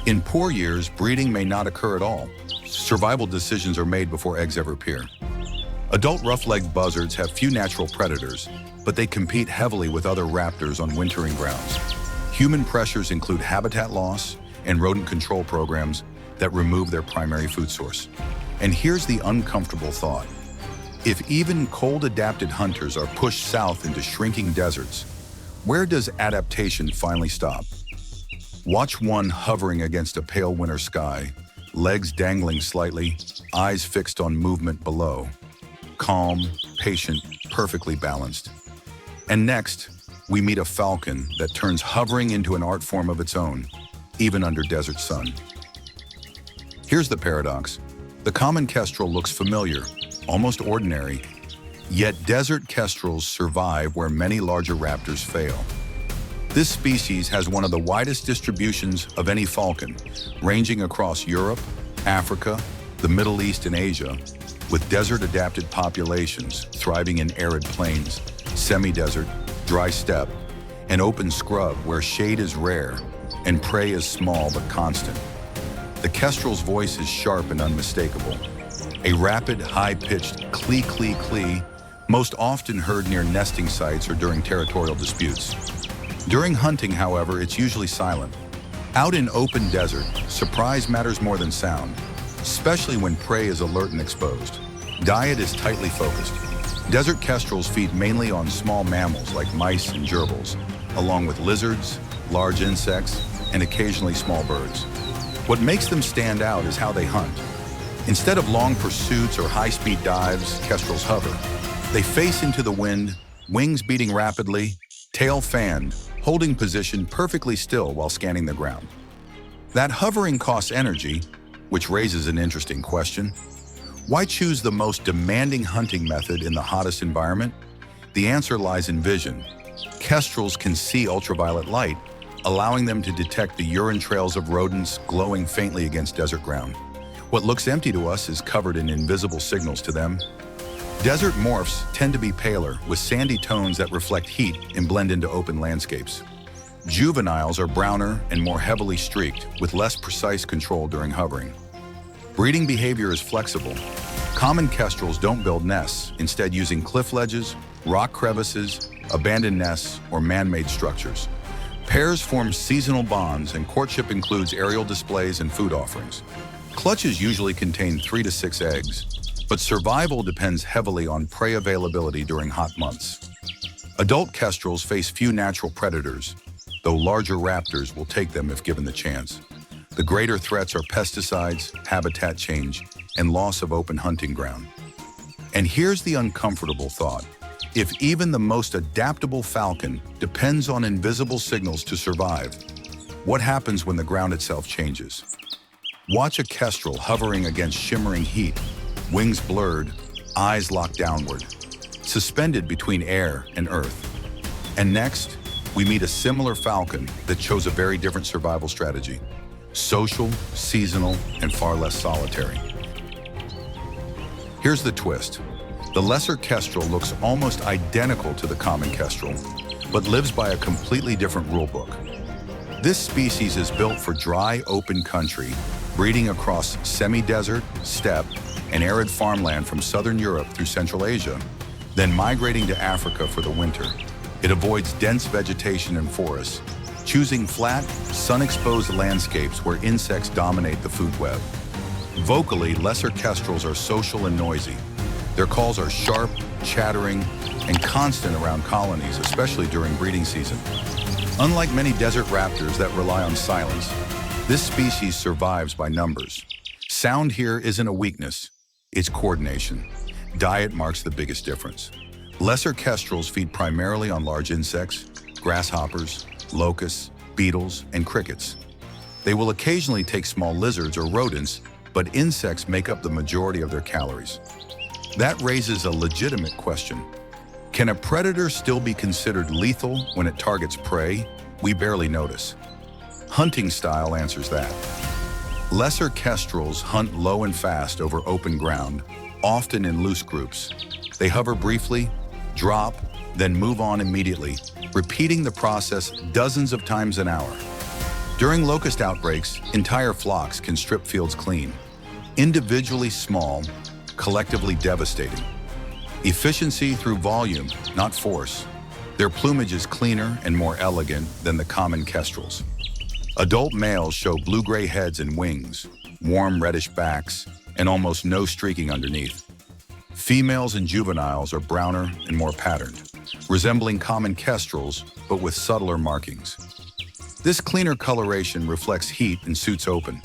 In poor years, breeding may not occur at all. Survival decisions are made before eggs ever appear. Adult rough-legged buzzards have few natural predators, but they compete heavily with other raptors on wintering grounds. Human pressures include habitat loss and rodent control programs that remove their primary food source. And here's the uncomfortable thought. If even cold-adapted hunters are pushed south into shrinking deserts, where does adaptation finally stop? Watch one hovering against a pale winter sky, legs dangling slightly, eyes fixed on movement below. Calm, patient, perfectly balanced. And next, we meet a falcon that turns hovering into an art form of its own, even under desert sun. Here's the paradox. The common kestrel looks familiar, almost ordinary, yet desert kestrels survive where many larger raptors fail. This species has one of the widest distributions of any falcon, ranging across Europe, Africa, the Middle East, and Asia, with desert-adapted populations thriving in arid plains, semi-desert, dry steppe, and open scrub where shade is rare and prey is small but constant. The kestrel's voice is sharp and unmistakable, a rapid, high-pitched clee-clee-clee, most often heard near nesting sites or during territorial disputes. During hunting, however, it's usually silent. Out in open desert, surprise matters more than sound, especially when prey is alert and exposed. Diet is tightly focused. Desert kestrels feed mainly on small mammals like mice and gerbils, along with lizards, large insects, and occasionally small birds. What makes them stand out is how they hunt. Instead of long pursuits or high-speed dives, kestrels hover. They face into the wind, wings beating rapidly, tail fanned, holding position perfectly still while scanning the ground. That hovering costs energy, which raises an interesting question. Why choose the most demanding hunting method in the hottest environment? The answer lies in vision. Kestrels can see ultraviolet light, allowing them to detect the urine trails of rodents glowing faintly against desert ground. What looks empty to us is covered in invisible signals to them. Desert morphs tend to be paler, with sandy tones that reflect heat and blend into open landscapes. Juveniles are browner and more heavily streaked, with less precise control during hovering. Breeding behavior is flexible. Common kestrels don't build nests, instead using cliff ledges, rock crevices, abandoned nests, or man-made structures. Pairs form seasonal bonds, and courtship includes aerial displays and food offerings. Clutches usually contain 3 to 6 eggs, but survival depends heavily on prey availability during hot months. Adult kestrels face few natural predators, though larger raptors will take them if given the chance. The greater threats are pesticides, habitat change, and loss of open hunting ground. And here's the uncomfortable thought. If even the most adaptable falcon depends on invisible signals to survive, what happens when the ground itself changes? Watch a kestrel hovering against shimmering heat, wings blurred, eyes locked downward, suspended between air and earth. And next, we meet a similar falcon that chose a very different survival strategy: social, seasonal, and far less solitary. Here's the twist. The lesser kestrel looks almost identical to the common kestrel, but lives by a completely different rulebook. This species is built for dry, open country, breeding across semi-desert, steppe, and arid farmland from southern Europe through Central Asia, then migrating to Africa for the winter. It avoids dense vegetation and forests, choosing flat, sun-exposed landscapes where insects dominate the food web. Vocally, lesser kestrels are social and noisy. Their calls are sharp, chattering, and constant around colonies, especially during breeding season. Unlike many desert raptors that rely on silence, This species survives by numbers. Sound here isn't a weakness, it's coordination. Diet marks the biggest difference. Lesser kestrels feed primarily on large insects, grasshoppers, locusts, beetles, and crickets. They will occasionally take small lizards or rodents, but insects make up the majority of their calories. That raises a legitimate question. Can a predator still be considered lethal when it targets prey we barely notice? Hunting style answers that. Lesser kestrels hunt low and fast over open ground, often in loose groups. They hover briefly, drop, then move on immediately, repeating the process dozens of times an hour. During locust outbreaks, entire flocks can strip fields clean. Individually small, collectively devastating. Efficiency through volume, not force. Their plumage is cleaner and more elegant than the common kestrels. Adult males show blue-gray heads and wings, warm reddish backs, and almost no streaking underneath. Females and juveniles are browner and more patterned, resembling common kestrels, but with subtler markings. This cleaner coloration reflects heat and suits open.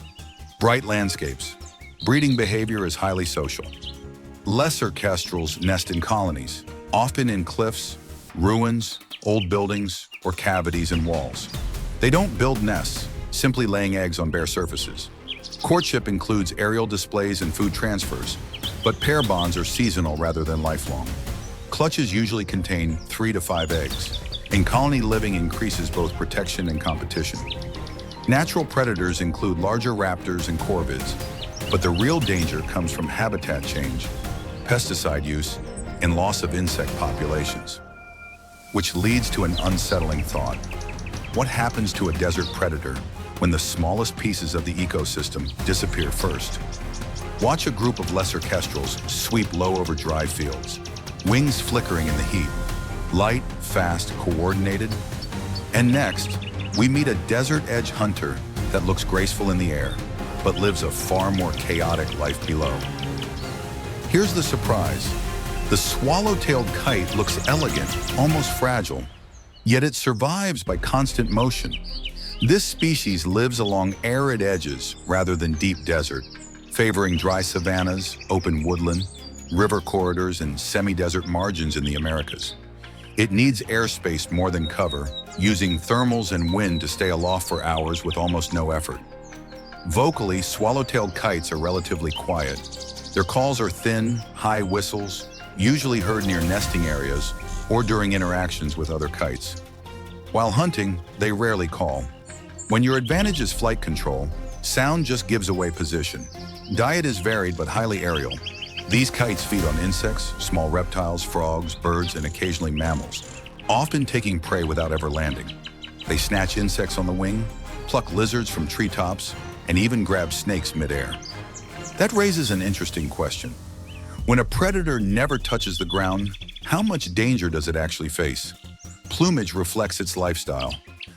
Bright landscapes. Breeding behavior is highly social. Lesser kestrels nest in colonies, often in cliffs, ruins, old buildings, or cavities in walls. They don't build nests, simply laying eggs on bare surfaces. Courtship includes aerial displays and food transfers, but pair bonds are seasonal rather than lifelong. Clutches usually contain 3 to 5 eggs, and colony living increases both protection and competition. Natural predators include larger raptors and corvids, but the real danger comes from habitat change, pesticide use, and loss of insect populations. Which leads to an unsettling thought. What happens to a desert predator when the smallest pieces of the ecosystem disappear first? Watch a group of lesser kestrels sweep low over dry fields, wings flickering in the heat, light, fast, coordinated. And next, we meet a desert edge hunter that looks graceful in the air, but lives a far more chaotic life below. Here's the surprise. The swallow-tailed kite looks elegant, almost fragile, yet it survives by constant motion. This species lives along arid edges rather than deep desert, favoring dry savannas, open woodland, river corridors, and semi-desert margins in the Americas. It needs airspace more than cover, using thermals and wind to stay aloft for hours with almost no effort. Vocally, swallow-tailed kites are relatively quiet. Their calls are thin, high whistles, usually heard near nesting areas or during interactions with other kites. While hunting, they rarely call. When your advantage is flight control, sound just gives away position. Diet is varied but highly aerial. These kites feed on insects, small reptiles, frogs, birds, and occasionally mammals, often taking prey without ever landing. They snatch insects on the wing, pluck lizards from treetops, and even grab snakes midair. That raises an interesting question. When a predator never touches the ground, how much danger does it actually face? Plumage reflects its lifestyle.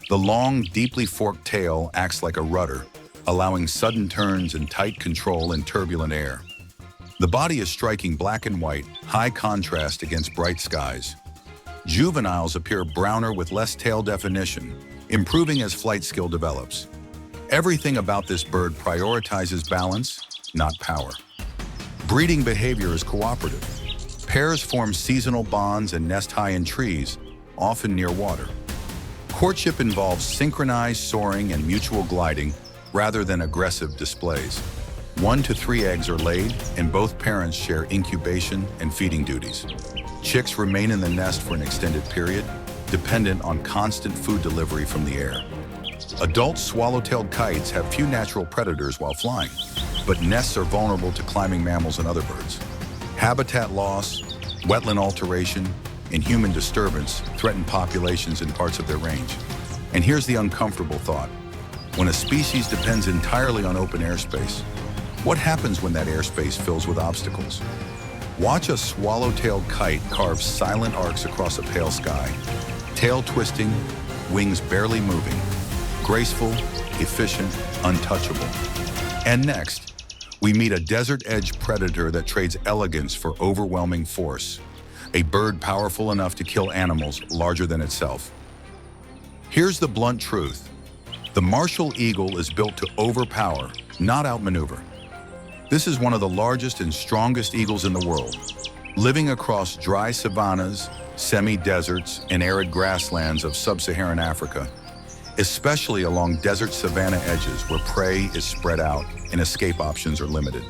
The long, deeply forked tail acts like a rudder, allowing sudden turns and tight control in turbulent air. The body is striking black and white, high contrast against bright skies. Juveniles appear browner with less tail definition, improving as flight skill develops. Everything about this bird prioritizes balance, not power. Breeding behavior is cooperative. Pairs form seasonal bonds and nest high in trees, often near water. Courtship involves synchronized soaring and mutual gliding rather than aggressive displays. 1 to 3 eggs are laid, and both parents share incubation and feeding duties. Chicks remain in the nest for an extended period, dependent on constant food delivery from the air. Adult swallow-tailed kites have few natural predators while flying, but nests are vulnerable to climbing mammals and other birds. Habitat loss, wetland alteration, and human disturbance threaten populations in parts of their range. And here's the uncomfortable thought. When a species depends entirely on open airspace, what happens when that airspace fills with obstacles? Watch a swallow-tailed kite carve silent arcs across a pale sky, tail twisting, wings barely moving, graceful, efficient, untouchable. And next, we meet a desert edge predator that trades elegance for overwhelming force, a bird powerful enough to kill animals larger than itself. Here's the blunt truth. The martial eagle is built to overpower, not outmaneuver. This is one of the largest and strongest eagles in the world, living across dry savannas, semi-deserts, and arid grasslands of sub-Saharan Africa, especially along desert savanna edges where prey is spread out and escape options are limited.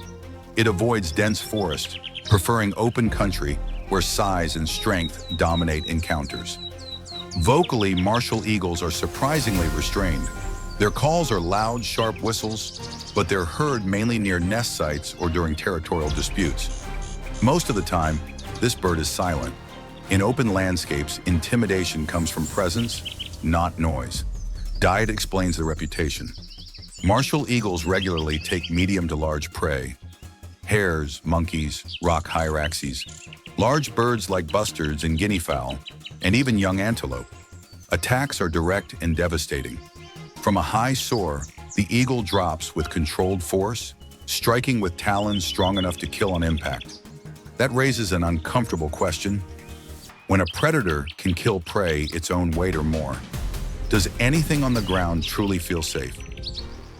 It avoids dense forest, preferring open country where size and strength dominate encounters. Vocally, martial eagles are surprisingly restrained. Their calls are loud, sharp whistles, but they're heard mainly near nest sites or during territorial disputes. Most of the time, this bird is silent. In open landscapes, intimidation comes from presence, not noise. Diet explains the reputation. Martial eagles regularly take medium to large prey. Hares, monkeys, rock hyraxes, large birds like bustards and guinea fowl, and even young antelope. Attacks are direct and devastating. From a high soar, the eagle drops with controlled force, striking with talons strong enough to kill on impact. That raises an uncomfortable question. When a predator can kill prey its own weight or more, does anything on the ground truly feel safe?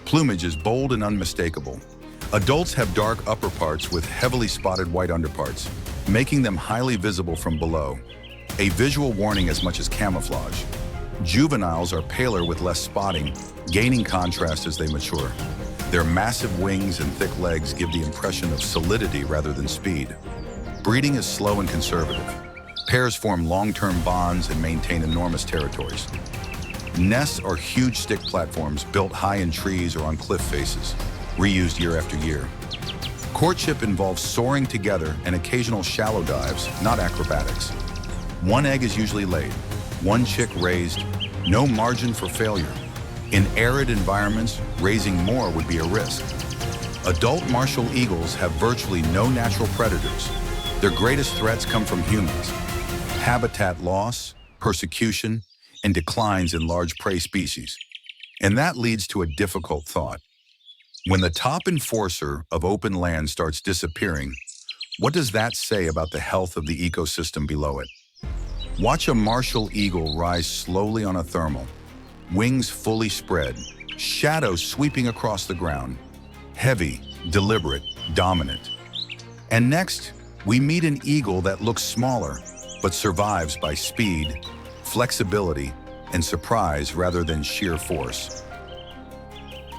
Plumage is bold and unmistakable. Adults have dark upper parts with heavily spotted white underparts, making them highly visible from below, a visual warning as much as camouflage. Juveniles are paler with less spotting, gaining contrast as they mature. Their massive wings and thick legs give the impression of solidity rather than speed. Breeding is slow and conservative. Pairs form long-term bonds and maintain enormous territories. Nests are huge stick platforms built high in trees or on cliff faces, reused year after year. Courtship involves soaring together and occasional shallow dives, not acrobatics. One egg is usually laid, one chick raised, no margin for failure. In arid environments, raising more would be a risk. Adult martial eagles have virtually no natural predators. Their greatest threats come from humans. Habitat loss, persecution, and declines in large prey species. And that leads to a difficult thought. When the top enforcer of open land starts disappearing, what does that say about the health of the ecosystem below it? Watch a martial eagle rise slowly on a thermal, wings fully spread, shadows sweeping across the ground, heavy, deliberate, dominant. And next, we meet an eagle that looks smaller, but survives by speed, flexibility, and surprise rather than sheer force.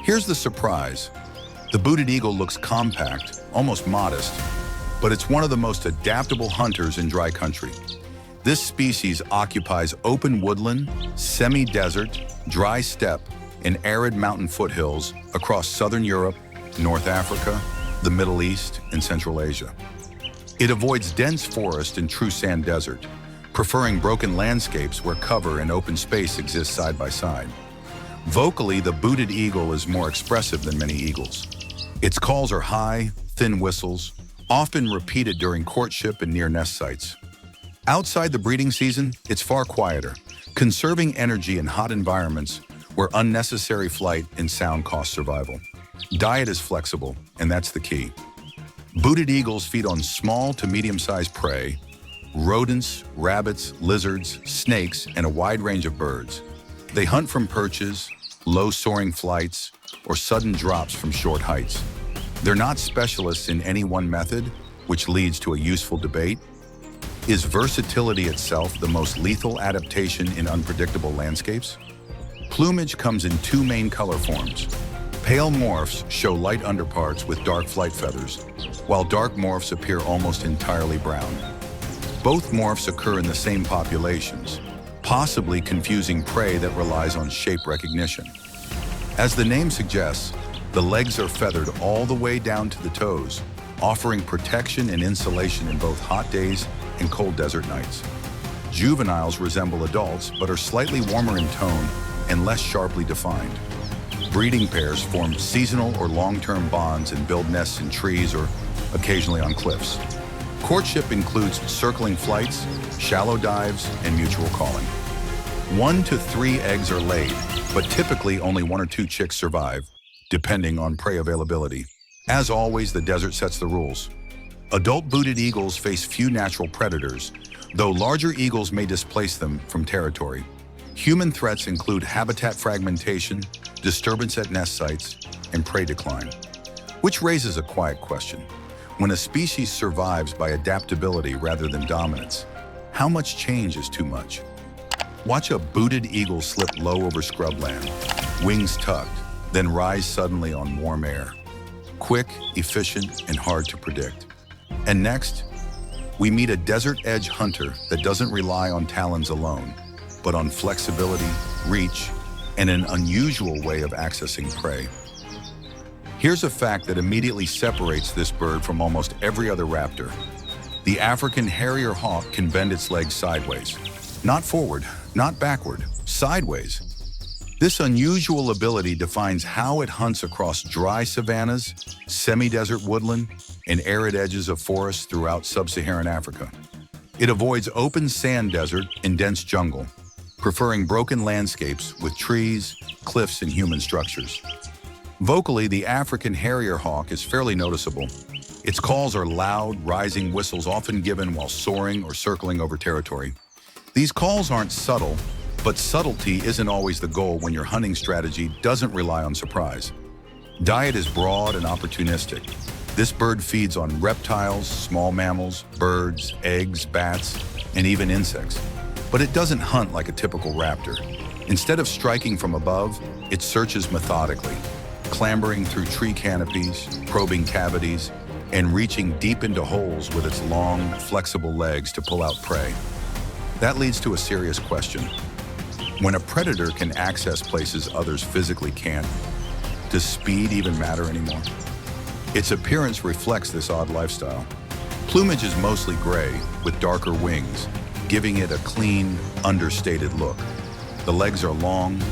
Here's the surprise. The booted eagle looks compact, almost modest, but it's one of the most adaptable hunters in dry country. This species occupies open woodland, semi-desert, dry steppe, and arid mountain foothills across southern Europe, North Africa, the Middle East, and Central Asia. It avoids dense forest and true sand desert, preferring broken landscapes where cover and open space exist side by side. Vocally, the booted eagle is more expressive than many eagles. Its calls are high, thin whistles, often repeated during courtship and near nest sites. Outside the breeding season, it's far quieter, conserving energy in hot environments where unnecessary flight and sound cost survival. Diet is flexible, and that's the key. Booted eagles feed on small to medium-sized prey, rodents, rabbits, lizards, snakes, and a wide range of birds. They hunt from perches, low soaring flights, or sudden drops from short heights. They're not specialists in any one method, which leads to a useful debate. Is versatility itself the most lethal adaptation in unpredictable landscapes? Plumage comes in two main color forms. Pale morphs show light underparts with dark flight feathers, while dark morphs appear almost entirely brown. Both morphs occur in the same populations, possibly confusing prey that relies on shape recognition. As the name suggests, the legs are feathered all the way down to the toes, offering protection and insulation in both hot days and cold desert nights. Juveniles resemble adults but are slightly warmer in tone and less sharply defined. Breeding pairs form seasonal or long-term bonds and build nests in trees or occasionally on cliffs. Courtship includes circling flights, shallow dives, and mutual calling. 1 to 3 eggs are laid, but typically only 1 or 2 chicks survive, depending on prey availability. As always, the desert sets the rules. Adult booted eagles face few natural predators, though larger eagles may displace them from territory. Human threats include habitat fragmentation, disturbance at nest sites, and prey decline. Which raises a quiet question. When a species survives by adaptability rather than dominance, how much change is too much? Watch a booted eagle slip low over scrubland, wings tucked, then rise suddenly on warm air. Quick, efficient, and hard to predict. And next, we meet a desert edge hunter that doesn't rely on talons alone, but on flexibility, reach, and an unusual way of accessing prey. Here's a fact that immediately separates this bird from almost every other raptor. The African harrier-hawk can bend its legs sideways. Not forward, not backward, sideways. This unusual ability defines how it hunts across dry savannas, semi-desert woodland, and arid edges of forests throughout sub-Saharan Africa. It avoids open sand desert and dense jungle, preferring broken landscapes with trees, cliffs, and human structures. Vocally, the African harrier-hawk is fairly noticeable. Its calls are loud, rising whistles often given while soaring or circling over territory. These calls aren't subtle, but subtlety isn't always the goal when your hunting strategy doesn't rely on surprise. Diet is broad and opportunistic. This bird feeds on reptiles, small mammals, birds, eggs, bats, and even insects. But it doesn't hunt like a typical raptor. Instead of striking from above, it searches methodically, clambering through tree canopies, probing cavities, and reaching deep into holes with its long, flexible legs to pull out prey. That leads to a serious question. When a predator can access places others physically can't, does speed even matter anymore? Its appearance reflects this odd lifestyle. Plumage is mostly gray with darker wings, giving it a clean, understated look. The legs are long,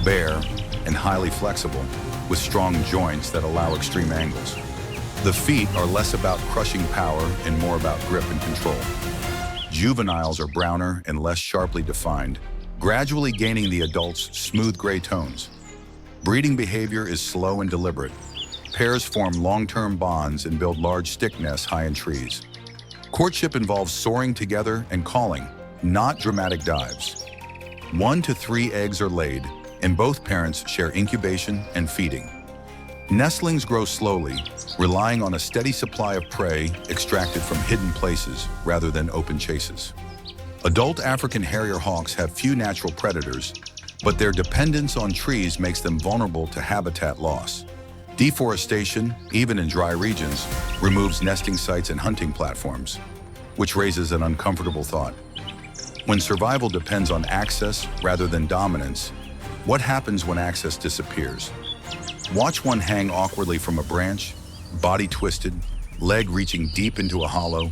bare, and highly flexible, with strong joints that allow extreme angles. The feet are less about crushing power and more about grip and control. Juveniles are browner and less sharply defined, gradually gaining the adult's smooth gray tones. Breeding behavior is slow and deliberate. Pairs form long-term bonds and build large stick nests high in trees. Courtship involves soaring together and calling, not dramatic dives. 1 to 3 eggs are laid, and both parents share incubation and feeding. Nestlings grow slowly, relying on a steady supply of prey extracted from hidden places rather than open chases. Adult African harrier-hawks have few natural predators, but their dependence on trees makes them vulnerable to habitat loss. Deforestation, even in dry regions, removes nesting sites and hunting platforms, which raises an uncomfortable thought. When survival depends on access rather than dominance, what happens when access disappears? Watch one hang awkwardly from a branch, body twisted, leg reaching deep into a hollow,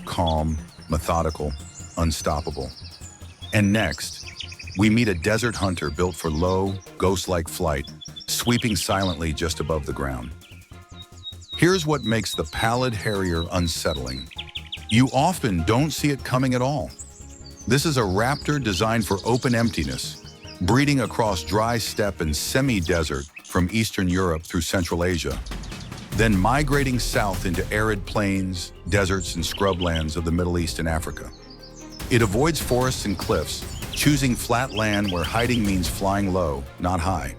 calm, methodical, unstoppable. And next, we meet a desert hunter built for low, ghost-like flight, sweeping silently just above the ground. Here's what makes the pallid harrier unsettling. You often don't see it coming at all. This is a raptor designed for open emptiness, breeding across dry steppe and semi-desert from Eastern Europe through Central Asia, then migrating south into arid plains, deserts, and scrublands of the Middle East and Africa. It avoids forests and cliffs, choosing flat land where hiding means flying low, not high.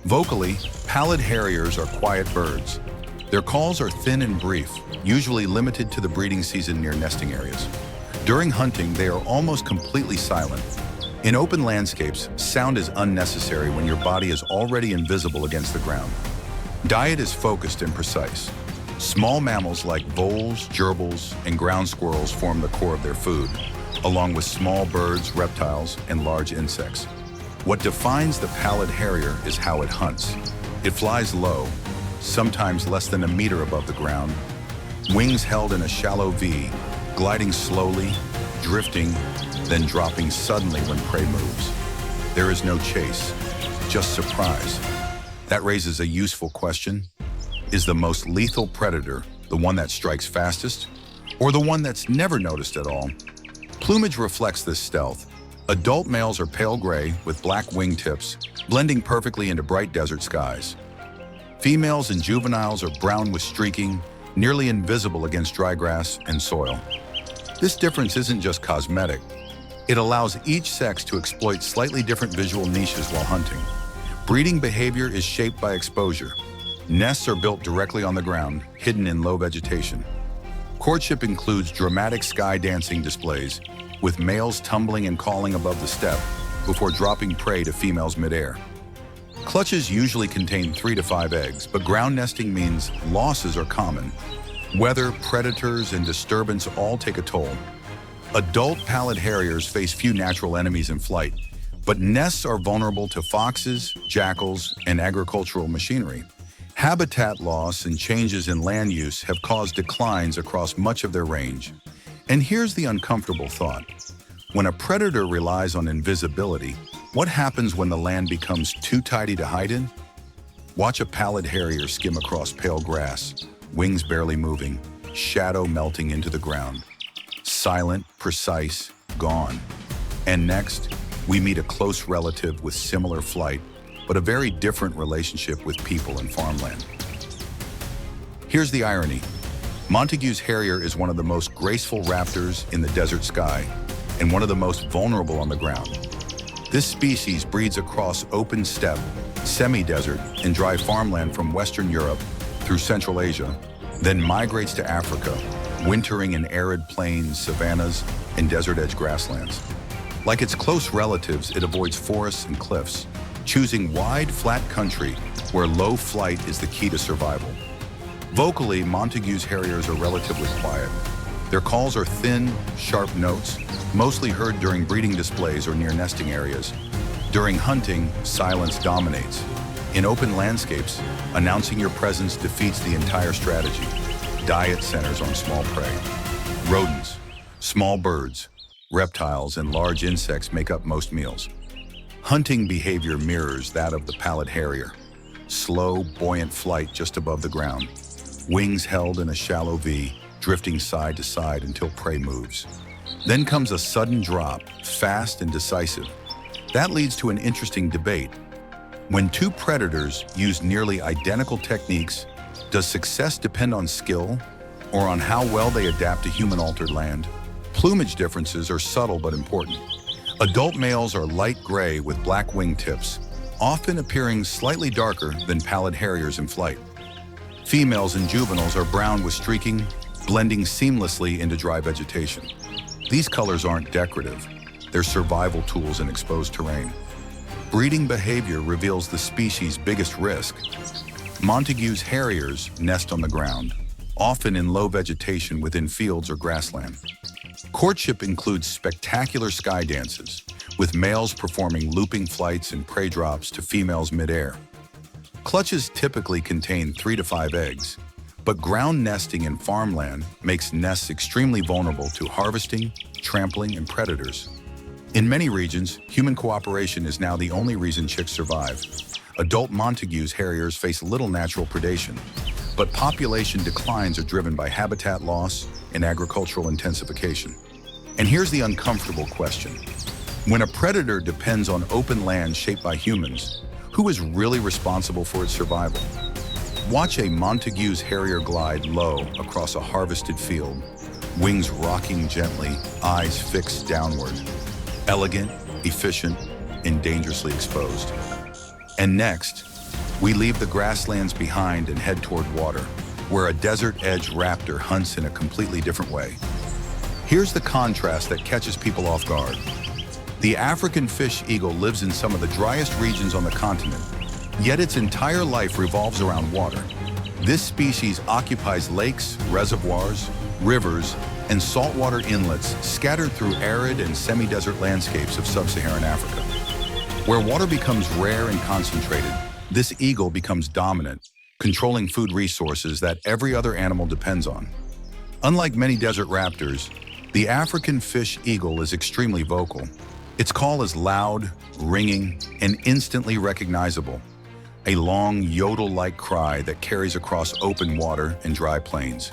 Vocally, pallid harriers are quiet birds. Their calls are thin and brief, usually limited to the breeding season near nesting areas. During hunting, they are almost completely silent. In open landscapes, sound is unnecessary when your body is already invisible against the ground. Diet is focused and precise. Small mammals like voles, gerbils, and ground squirrels form the core of their food, along with small birds, reptiles, and large insects. What defines the pallid harrier is how it hunts. It flies low, sometimes less than a meter above the ground, wings held in a shallow V, gliding slowly, drifting, then dropping suddenly when prey moves. There is no chase, just surprise. That raises a useful question. Is the most lethal predator the one that strikes fastest, or the one that's never noticed at all? Plumage reflects this stealth. Adult males are pale gray with black wingtips, blending perfectly into bright desert skies. Females and juveniles are brown with streaking, nearly invisible against dry grass and soil. This difference isn't just cosmetic. It allows each sex to exploit slightly different visual niches while hunting. Breeding behavior is shaped by exposure. Nests are built directly on the ground, hidden in low vegetation. Courtship includes dramatic sky dancing displays, with males tumbling and calling above the steppe before dropping prey to females midair. Clutches usually contain 3 to 5 eggs, but ground nesting means losses are common. Weather, predators, and disturbance all take a toll. Adult pallid harriers face few natural enemies in flight, but nests are vulnerable to foxes, jackals, and agricultural machinery. Habitat loss and changes in land use have caused declines across much of their range. And here's the uncomfortable thought. When a predator relies on invisibility, what happens when the land becomes too tidy to hide in? Watch a pallid harrier skim across pale grass, wings barely moving, shadow melting into the ground. Silent, precise, gone. And next, we meet a close relative with similar flight, but a very different relationship with people and farmland. Here's the irony. Montagu's harrier is one of the most graceful raptors in the desert sky and one of the most vulnerable on the ground. This species breeds across open steppe, semi-desert, and dry farmland from Western Europe through Central Asia, then migrates to Africa, wintering in arid plains, savannas, and desert-edge grasslands. Like its close relatives, it avoids forests and cliffs, choosing wide, flat country where low flight is the key to survival. Vocally, Montagu's harriers are relatively quiet. Their calls are thin, sharp notes, mostly heard during breeding displays or near nesting areas. During hunting, silence dominates. In open landscapes, announcing your presence defeats the entire strategy. Diet centers on small prey. Rodents, small birds, reptiles, and large insects make up most meals. Hunting behavior mirrors that of the pallid harrier. Slow, buoyant flight just above the ground. Wings held in a shallow V, drifting side to side until prey moves. Then comes a sudden drop, fast and decisive. That leads to an interesting debate. When two predators use nearly identical techniques, does success depend on skill or on how well they adapt to human-altered land? Plumage differences are subtle but important. Adult males are light gray with black wingtips, often appearing slightly darker than pallid harriers in flight. Females and juveniles are brown with streaking, blending seamlessly into dry vegetation. These colors aren't decorative, they're survival tools in exposed terrain. Breeding behavior reveals the species' biggest risk. Montagu's harriers nest on the ground, often in low vegetation within fields or grassland. Courtship includes spectacular sky dances, with males performing looping flights and prey drops to females midair. Clutches typically contain 3 to 5 eggs, but ground nesting in farmland makes nests extremely vulnerable to harvesting, trampling, and predators. In many regions, human cooperation is now the only reason chicks survive. Adult Montagu's harriers face little natural predation, but population declines are driven by habitat loss and agricultural intensification. And here's the uncomfortable question. When a predator depends on open land shaped by humans, who is really responsible for its survival? Watch a Montagu's harrier glide low across a harvested field, wings rocking gently, eyes fixed downward. Elegant, efficient, and dangerously exposed. And next, we leave the grasslands behind and head toward water, where a desert-edge raptor hunts in a completely different way. Here's the contrast that catches people off guard. The African fish eagle lives in some of the driest regions on the continent, yet its entire life revolves around water. This species occupies lakes, reservoirs, rivers, and saltwater inlets scattered through arid and semi-desert landscapes of sub-Saharan Africa. Where water becomes rare and concentrated, this eagle becomes dominant, controlling food resources that every other animal depends on. Unlike many desert raptors, the African fish eagle is extremely vocal. Its call is loud, ringing, and instantly recognizable. A long, yodel-like cry that carries across open water and dry plains.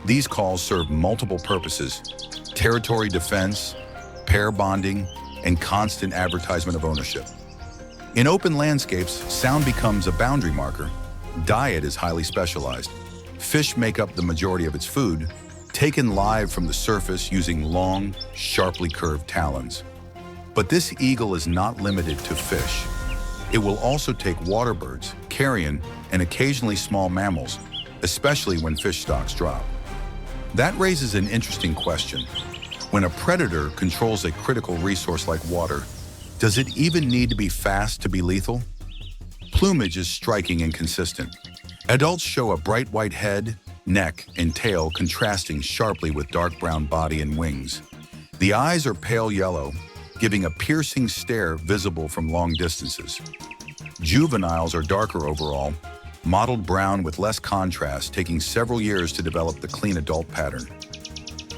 These calls serve multiple purposes: territory defense, pair bonding, and constant advertisement of ownership. In open landscapes, sound becomes a boundary marker. Diet is highly specialized. Fish make up the majority of its food, taken live from the surface using long, sharply curved talons. But this eagle is not limited to fish. It will also take water birds, carrion, and occasionally small mammals, especially when fish stocks drop. That raises an interesting question. When a predator controls a critical resource like water, does it even need to be fast to be lethal? Plumage is striking and consistent. Adults show a bright white head, neck, and tail contrasting sharply with dark brown body and wings. The eyes are pale yellow, giving a piercing stare visible from long distances. Juveniles are darker overall, mottled brown with less contrast, taking several years to develop the clean adult pattern.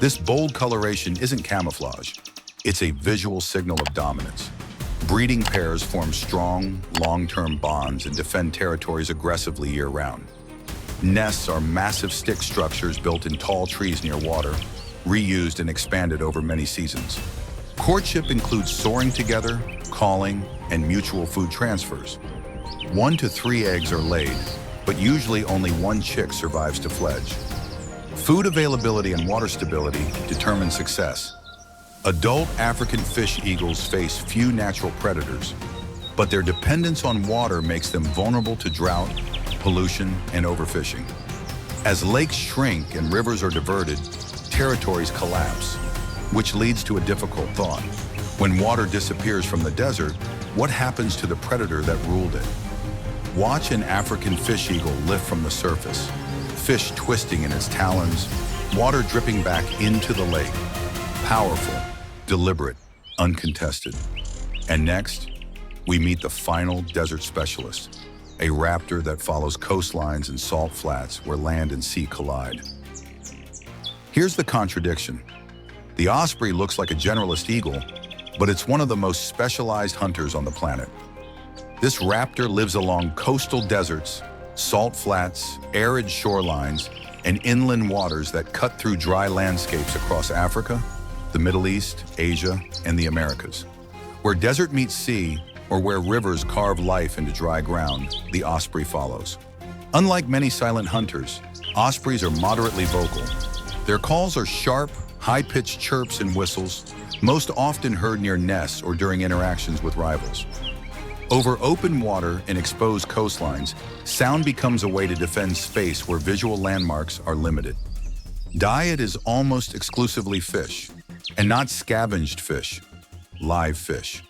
This bold coloration isn't camouflage. It's a visual signal of dominance. Breeding pairs form strong, long-term bonds and defend territories aggressively year-round. Nests are massive stick structures built in tall trees near water, reused and expanded over many seasons. Courtship includes soaring together, calling, and mutual food transfers. 1 to 3 eggs are laid, but usually only one chick survives to fledge. Food availability and water stability determine success. Adult African fish eagles face few natural predators, but their dependence on water makes them vulnerable to drought, pollution, and overfishing. As lakes shrink and rivers are diverted, territories collapse, which leads to a difficult thought. When water disappears from the desert, what happens to the predator that ruled it? Watch an African fish eagle lift from the surface, fish twisting in its talons, water dripping back into the lake. Powerful, deliberate, uncontested. And next, we meet the final desert specialist, a raptor that follows coastlines and salt flats where land and sea collide. Here's the contradiction. The osprey looks like a generalist eagle, but it's one of the most specialized hunters on the planet. This raptor lives along coastal deserts, salt flats, arid shorelines, and inland waters that cut through dry landscapes across Africa, the Middle East, Asia, and the Americas. Where desert meets sea, or where rivers carve life into dry ground, the osprey follows. Unlike many silent hunters, ospreys are moderately vocal. Their calls are sharp, high-pitched chirps and whistles, most often heard near nests or during interactions with rivals. Over open water and exposed coastlines, sound becomes a way to defend space where visual landmarks are limited. Diet is almost exclusively fish, and not scavenged fish, live fish,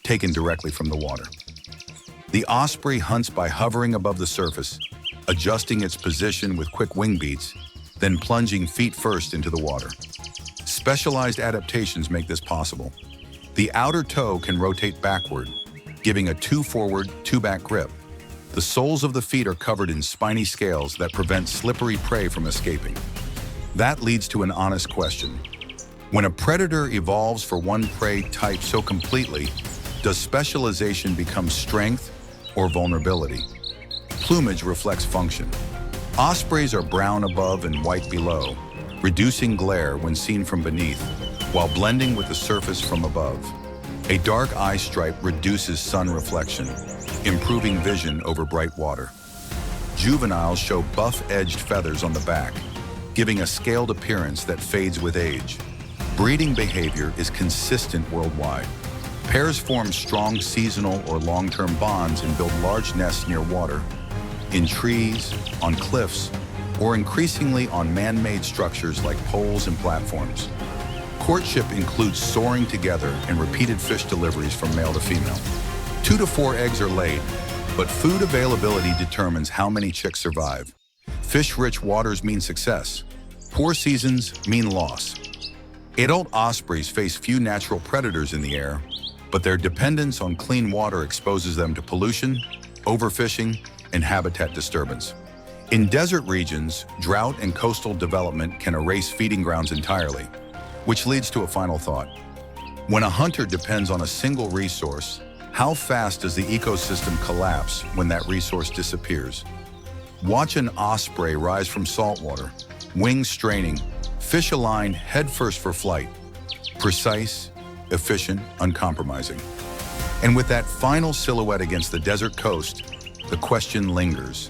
taken directly from the water. The osprey hunts by hovering above the surface, adjusting its position with quick wing beats, then plunging feet first into the water. Specialized adaptations make this possible. The outer toe can rotate backward, giving a 2 forward, 2 back grip. The soles of the feet are covered in spiny scales that prevent slippery prey from escaping. That leads to an honest question. When a predator evolves for one prey type so completely, does specialization become strength or vulnerability? Plumage reflects function. Ospreys are brown above and white below, reducing glare when seen from beneath, while blending with the surface from above. A dark eye stripe reduces sun reflection, improving vision over bright water. Juveniles show buff-edged feathers on the back, giving a scaled appearance that fades with age. Breeding behavior is consistent worldwide. Pairs form strong seasonal or long-term bonds and build large nests near water, in trees, on cliffs, or increasingly on man-made structures like poles and platforms. Courtship includes soaring together and repeated fish deliveries from male to female. 2 to 4 eggs are laid, but food availability determines how many chicks survive. Fish-rich waters mean success. Poor seasons mean loss. Adult ospreys face few natural predators in the air, but their dependence on clean water exposes them to pollution, overfishing, and habitat disturbance. In desert regions, drought and coastal development can erase feeding grounds entirely, which leads to a final thought. When a hunter depends on a single resource, how fast does the ecosystem collapse when that resource disappears? Watch an osprey rise from saltwater, wings straining, fish aligned headfirst for flight. Precise, efficient, uncompromising. And with that final silhouette against the desert coast, the question lingers.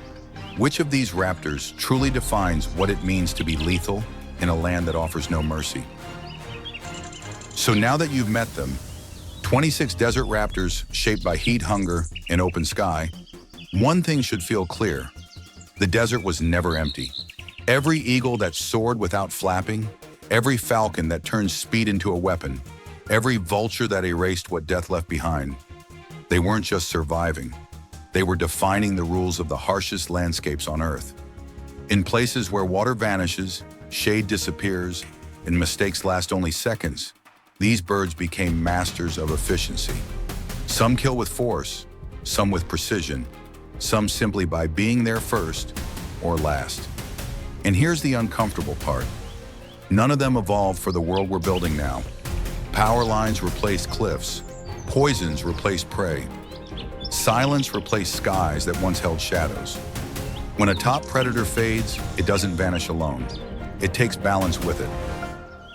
Which of these raptors truly defines what it means to be lethal in a land that offers no mercy? So now that you've met them, 26 desert raptors shaped by heat, hunger, and open sky. One thing should feel clear. The desert was never empty. Every eagle that soared without flapping, every falcon that turned speed into a weapon, every vulture that erased what death left behind. They weren't just surviving. They were defining the rules of the harshest landscapes on Earth. In places where water vanishes, shade disappears, and mistakes last only seconds, these birds became masters of efficiency. Some kill with force, some with precision, some simply by being there first or last. And here's the uncomfortable part. None of them evolved for the world we're building now. Power lines replaced cliffs, poisons replaced prey, silence replaced skies that once held shadows. When a top predator fades, it doesn't vanish alone. It takes balance with it.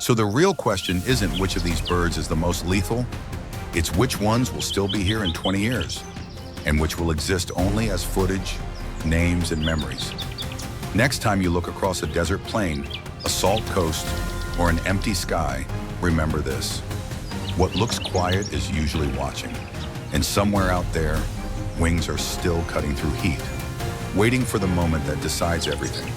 So the real question isn't which of these birds is the most lethal, it's which ones will still be here in 20 years, and which will exist only as footage, names, and memories. Next time you look across a desert plain, a salt coast, or an empty sky, remember this. What looks quiet is usually watching, and somewhere out there, wings are still cutting through heat, waiting for the moment that decides everything.